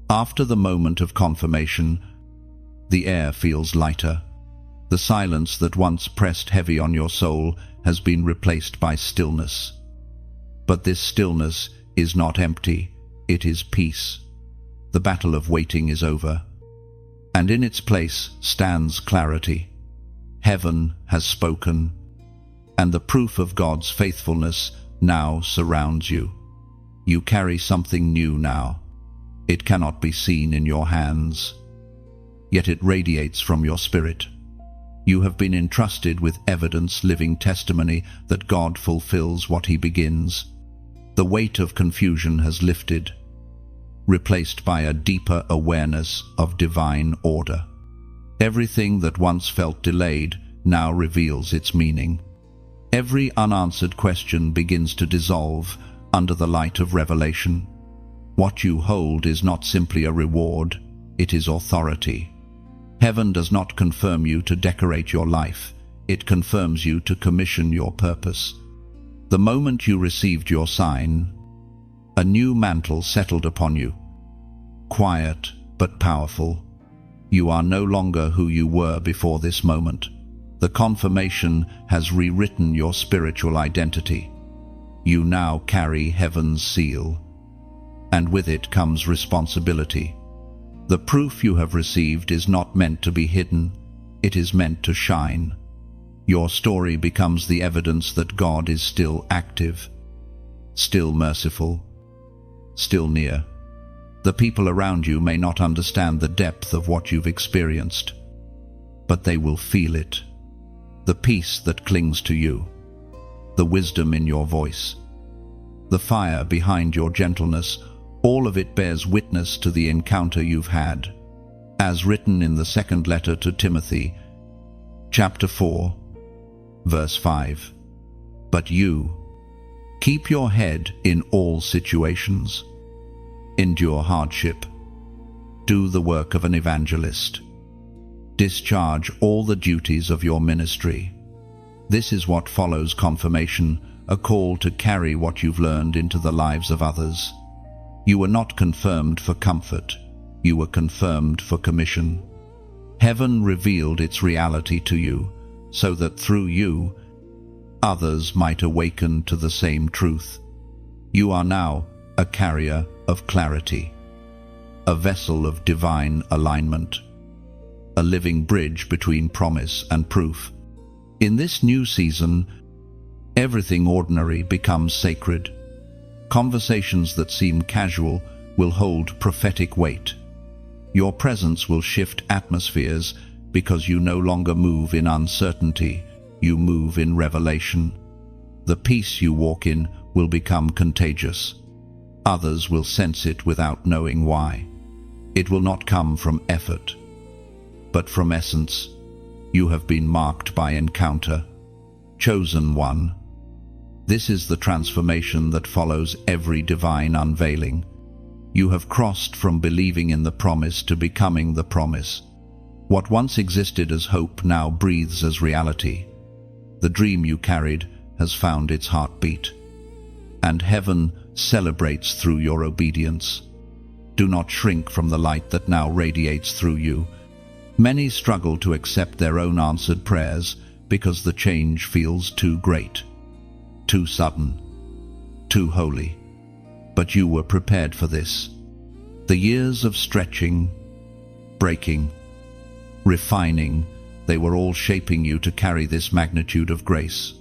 After the moment of confirmation, the air feels lighter. The silence that once pressed heavy on your soul has been replaced by stillness. But this stillness is not empty, it is peace. The battle of waiting is over, and in its place stands clarity. Heaven has spoken, and the proof of God's faithfulness now surrounds you. You carry something new now. It cannot be seen in your hands, yet it radiates from your spirit. You have been entrusted with evidence, living testimony that God fulfills what He begins. The weight of confusion has lifted, replaced by a deeper awareness of divine order. Everything that once felt delayed now reveals its meaning. Every unanswered question begins to dissolve under the light of revelation. What you hold is not simply a reward, it is authority. Heaven does not confirm you to decorate your life, it confirms you to commission your purpose. The moment you received your sign, a new mantle settled upon you. Quiet but powerful. You are no longer who you were before this moment. The confirmation has rewritten your spiritual identity. You now carry heaven's seal, and with it comes responsibility. The proof you have received is not meant to be hidden, it is meant to shine. Your story becomes the evidence that God is still active, still merciful, still near. The people around you may not understand the depth of what you've experienced, but they will feel it. The peace that clings to you, the wisdom in your voice, the fire behind your gentleness, all of it bears witness to the encounter you've had. As written in the second letter to Timothy, chapter 4, verse 5. But you, keep your head in all situations. Endure hardship. Do the work of an evangelist. Discharge all the duties of your ministry. This is what follows confirmation, a call to carry what you've learned into the lives of others. You were not confirmed for comfort, you were confirmed for commission. Heaven revealed its reality to you, so that through you, others might awaken to the same truth. You are now a carrier of clarity, a vessel of divine alignment, a living bridge between promise and proof. In this new season, everything ordinary becomes sacred. Conversations that seem casual will hold prophetic weight. Your presence will shift atmospheres because you no longer move in uncertainty, you move in revelation. The peace you walk in will become contagious. Others will sense it without knowing why. It will not come from effort, but from essence. You have been marked by encounter, chosen one. This is the transformation that follows every divine unveiling. You have crossed from believing in the promise to becoming the promise. What once existed as hope now breathes as reality. The dream you carried has found its heartbeat, and heaven celebrates through your obedience. Do not shrink from the light that now radiates through you. Many struggle to accept their own answered prayers because the change feels too great, too sudden, too holy. But you were prepared for this. The years of stretching, breaking, refining, they were all shaping you to carry this magnitude of grace.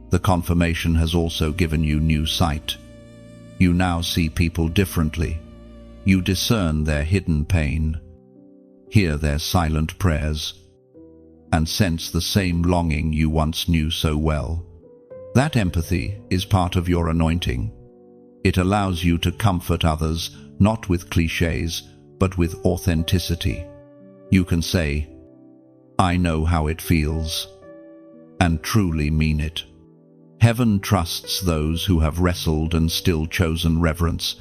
The confirmation has also given you new sight. You now see people differently. You discern their hidden pain, hear their silent prayers, and sense the same longing you once knew so well. That empathy is part of your anointing. It allows you to comfort others, not with cliches, but with authenticity. You can say, "I know how it feels," and truly mean it. Heaven trusts those who have wrestled and still chosen reverence.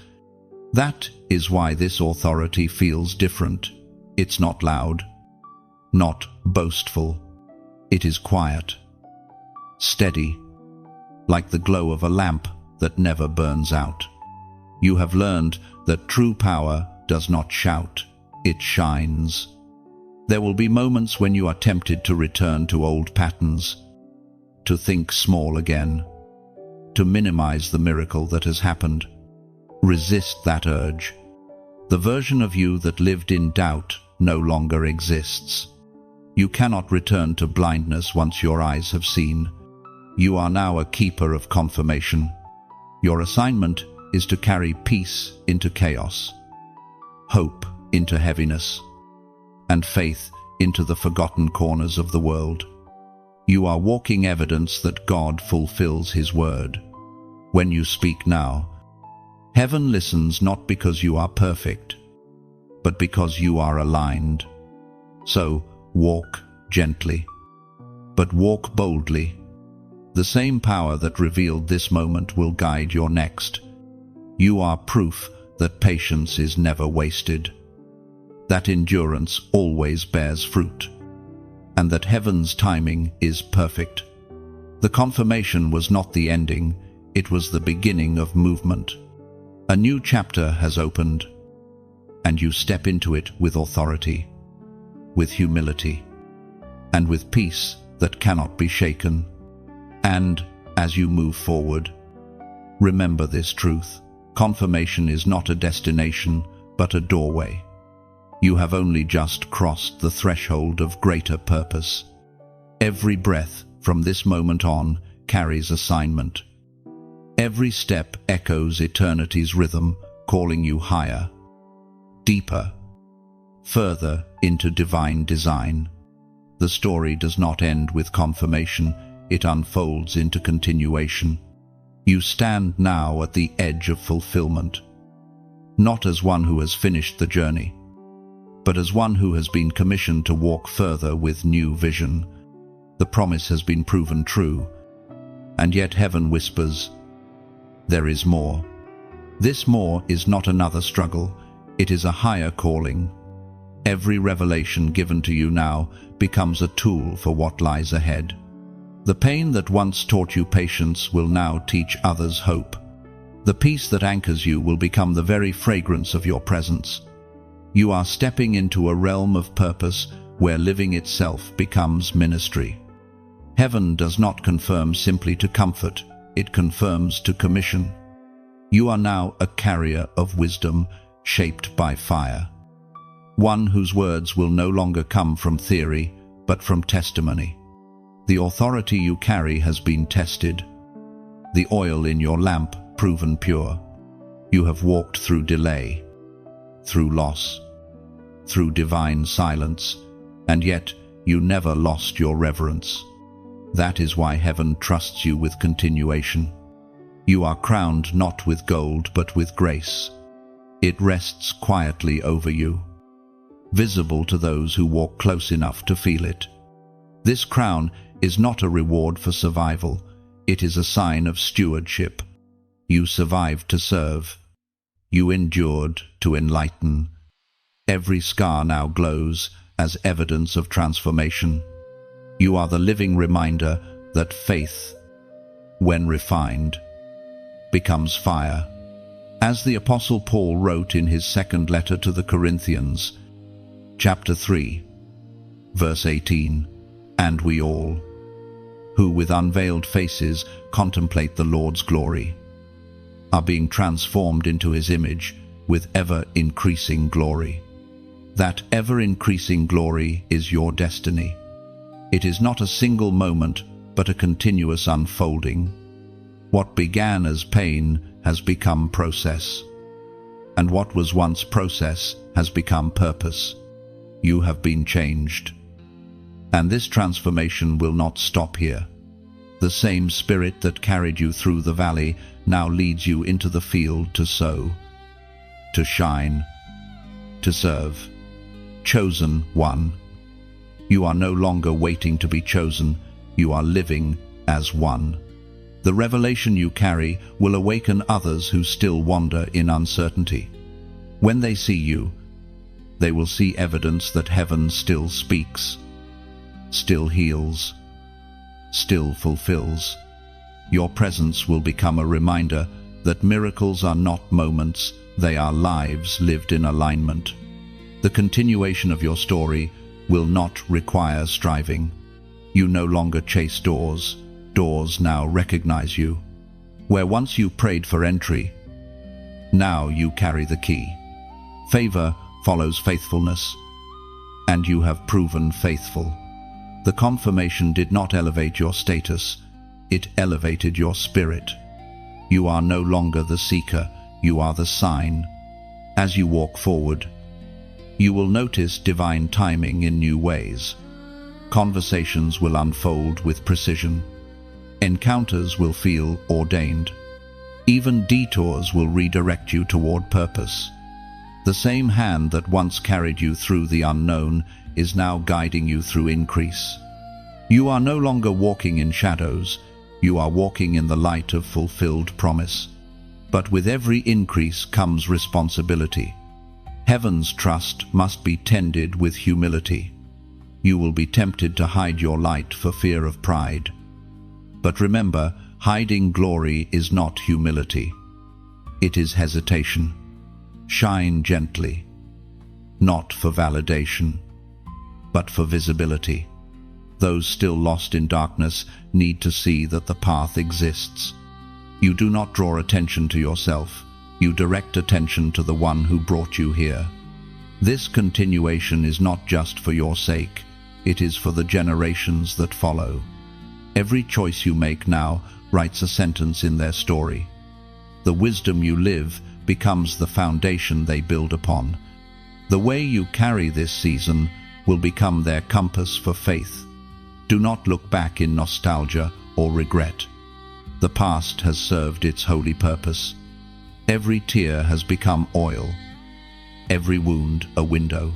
That is why this authority feels different. It's not loud, not boastful. It is quiet, steady, like the glow of a lamp that never burns out. You have learned that true power does not shout, it shines. There will be moments when you are tempted to return to old patterns, to think small again, to minimize the miracle that has happened. Resist that urge. The version of you that lived in doubt no longer exists. You cannot return to blindness once your eyes have seen. You are now a keeper of confirmation. Your assignment is to carry peace into chaos, hope into heaviness, and faith into the forgotten corners of the world. You are walking evidence that God fulfills His word. When you speak now, heaven listens not because you are perfect, but because you are aligned. So, walk gently, but walk boldly. The same power that revealed this moment will guide your next. You are proof that patience is never wasted, that endurance always bears fruit, and that heaven's timing is perfect. The confirmation was not the ending, it was the beginning of movement. A new chapter has opened, and you step into it with authority, with humility, and with peace that cannot be shaken. And, as you move forward, remember this truth. Confirmation is not a destination, but a doorway. You have only just crossed the threshold of greater purpose. Every breath from this moment on carries assignment. Every step echoes eternity's rhythm, calling you higher, deeper, further into divine design. The story does not end with confirmation, it unfolds into continuation. You stand now at the edge of fulfillment, not as one who has finished the journey, but as one who has been commissioned to walk further with new vision. The promise has been proven true, and yet heaven whispers, there is more. This more is not another struggle, it is a higher calling. Every revelation given to you now becomes a tool for what lies ahead. The pain that once taught you patience will now teach others hope. The peace that anchors you will become the very fragrance of your presence. You are stepping into a realm of purpose where living itself becomes ministry. Heaven does not confirm simply to comfort, it confirms to commission. You are now a carrier of wisdom shaped by fire. One whose words will no longer come from theory, but from testimony. The authority you carry has been tested, the oil in your lamp proven pure. You have walked through delay, through loss, through divine silence, and yet you never lost your reverence. That is why heaven trusts you with continuation. You are crowned not with gold but with grace. It rests quietly over you, visible to those who walk close enough to feel it. This crown is not a reward for survival, it is a sign of stewardship. You survived to serve. You endured to enlighten. Every scar now glows as evidence of transformation. You are the living reminder that faith, when refined, becomes fire. As the Apostle Paul wrote in his second letter to the Corinthians, chapter 3, verse 18, "And we all, who with unveiled faces contemplate the Lord's glory, are being transformed into His image with ever-increasing glory." That ever-increasing glory is your destiny. It is not a single moment, but a continuous unfolding. What began as pain has become process, and what was once process has become purpose. You have been changed. And this transformation will not stop here. The same Spirit that carried you through the valley now leads you into the field to sow, to shine, to serve. Chosen one. You are no longer waiting to be chosen, you are living as one. The revelation you carry will awaken others who still wander in uncertainty. When they see you, they will see evidence that heaven still speaks, still heals, still fulfills. Your presence will become a reminder that miracles are not moments, they are lives lived in alignment. The continuation of your story will not require striving. You no longer chase doors, doors now recognize you. Where once you prayed for entry, now you carry the key. Favor follows faithfulness, and you have proven faithful. The confirmation did not elevate your status, it elevated your spirit. You are no longer the seeker, you are the sign. As you walk forward, you will notice divine timing in new ways. Conversations will unfold with precision. Encounters will feel ordained. Even detours will redirect you toward purpose. The same hand that once carried you through the unknown is now guiding you through increase. You are no longer walking in shadows, you are walking in the light of fulfilled promise. But with every increase comes responsibility. Heaven's trust must be tended with humility. You will be tempted to hide your light for fear of pride. But remember, hiding glory is not humility. It is hesitation. Shine gently, not for validation, but for visibility. Those still lost in darkness need to see that the path exists. You do not draw attention to yourself, you direct attention to the one who brought you here. This continuation is not just for your sake, it is for the generations that follow. Every choice you make now writes a sentence in their story. The wisdom you live becomes the foundation they build upon. The way you carry this season will become their compass for faith. Do not look back in nostalgia or regret. The past has served its holy purpose. Every tear has become oil, every wound a window,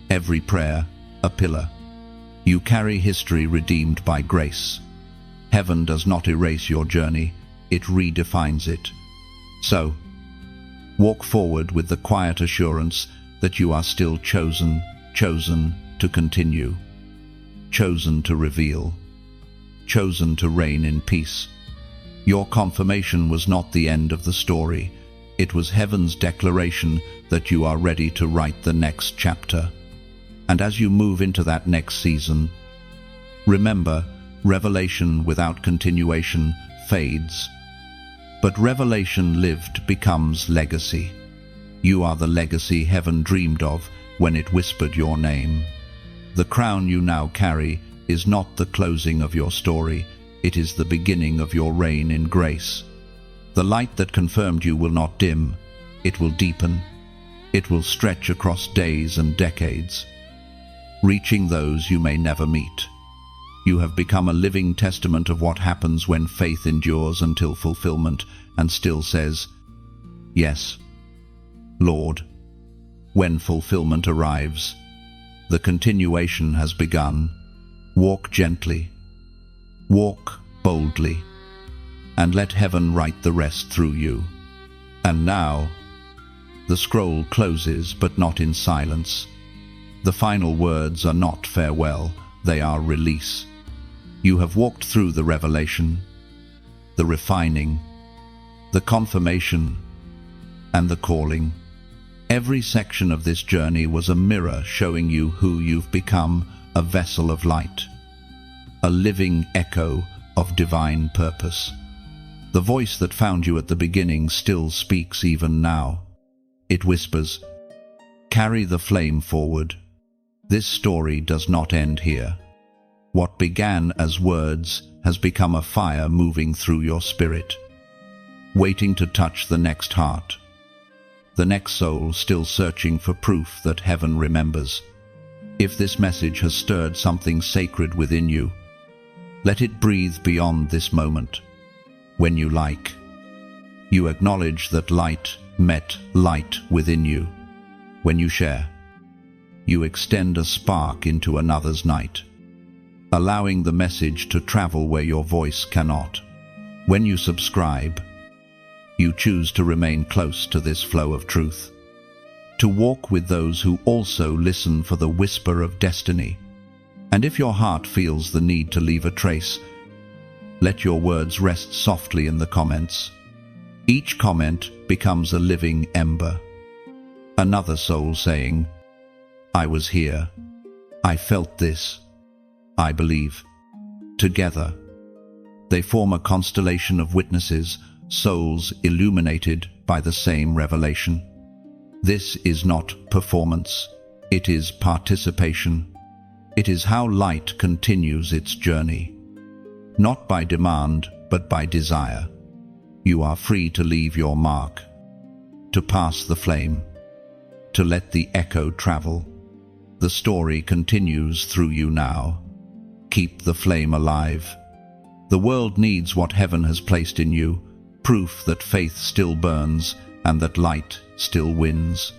every prayer a pillar. You carry history redeemed by grace. Heaven does not erase your journey, it redefines it. So, walk forward with the quiet assurance that you are still chosen to continue, chosen to reveal, chosen to reign in peace. Your confirmation was not the end of the story. It was heaven's declaration that you are ready to write the next chapter. And as you move into that next season, remember, revelation without continuation fades. But revelation lived becomes legacy. You are the legacy heaven dreamed of when it whispered your name. The crown you now carry is not the closing of your story, it is the beginning of your reign in grace. The light that confirmed you will not dim, it will deepen. It will stretch across days and decades, reaching those you may never meet. You have become a living testament of what happens when faith endures until fulfillment and still says, "Yes, Lord." When fulfillment arrives, the continuation has begun. Walk gently, walk boldly, and let heaven write the rest through you. And now, the scroll closes, but not in silence. The final words are not farewell, they are release. You have walked through the revelation, the refining, the confirmation, and the calling. Every section of this journey was a mirror showing you who you've become, a vessel of light, a living echo of divine purpose. The voice that found you at the beginning still speaks even now. It whispers, "Carry the flame forward. This story does not end here." What began as words has become a fire moving through your spirit, waiting to touch the next heart, the next soul still searching for proof that heaven remembers. If this message has stirred something sacred within you, let it breathe beyond this moment. When you like, You acknowledge that light met light within you. When you share, you extend a spark into another's night, allowing the message to travel where your voice cannot. When you subscribe, you choose to remain close to this flow of truth, to walk with those who also listen for the whisper of destiny. And if your heart feels the need to leave a trace, let your words rest softly in the comments. Each comment becomes a living ember, another soul saying, I was here, I felt this, I believe. Together, they form a constellation of witnesses, souls illuminated by the same revelation. This is not performance, it is participation. It is how light continues its journey, not by demand, but by desire. You are free to leave your mark, to pass the flame, to let the echo travel. The story continues through you now. Keep the flame alive. The world needs what heaven has placed in you, proof that faith still burns and that light still wins.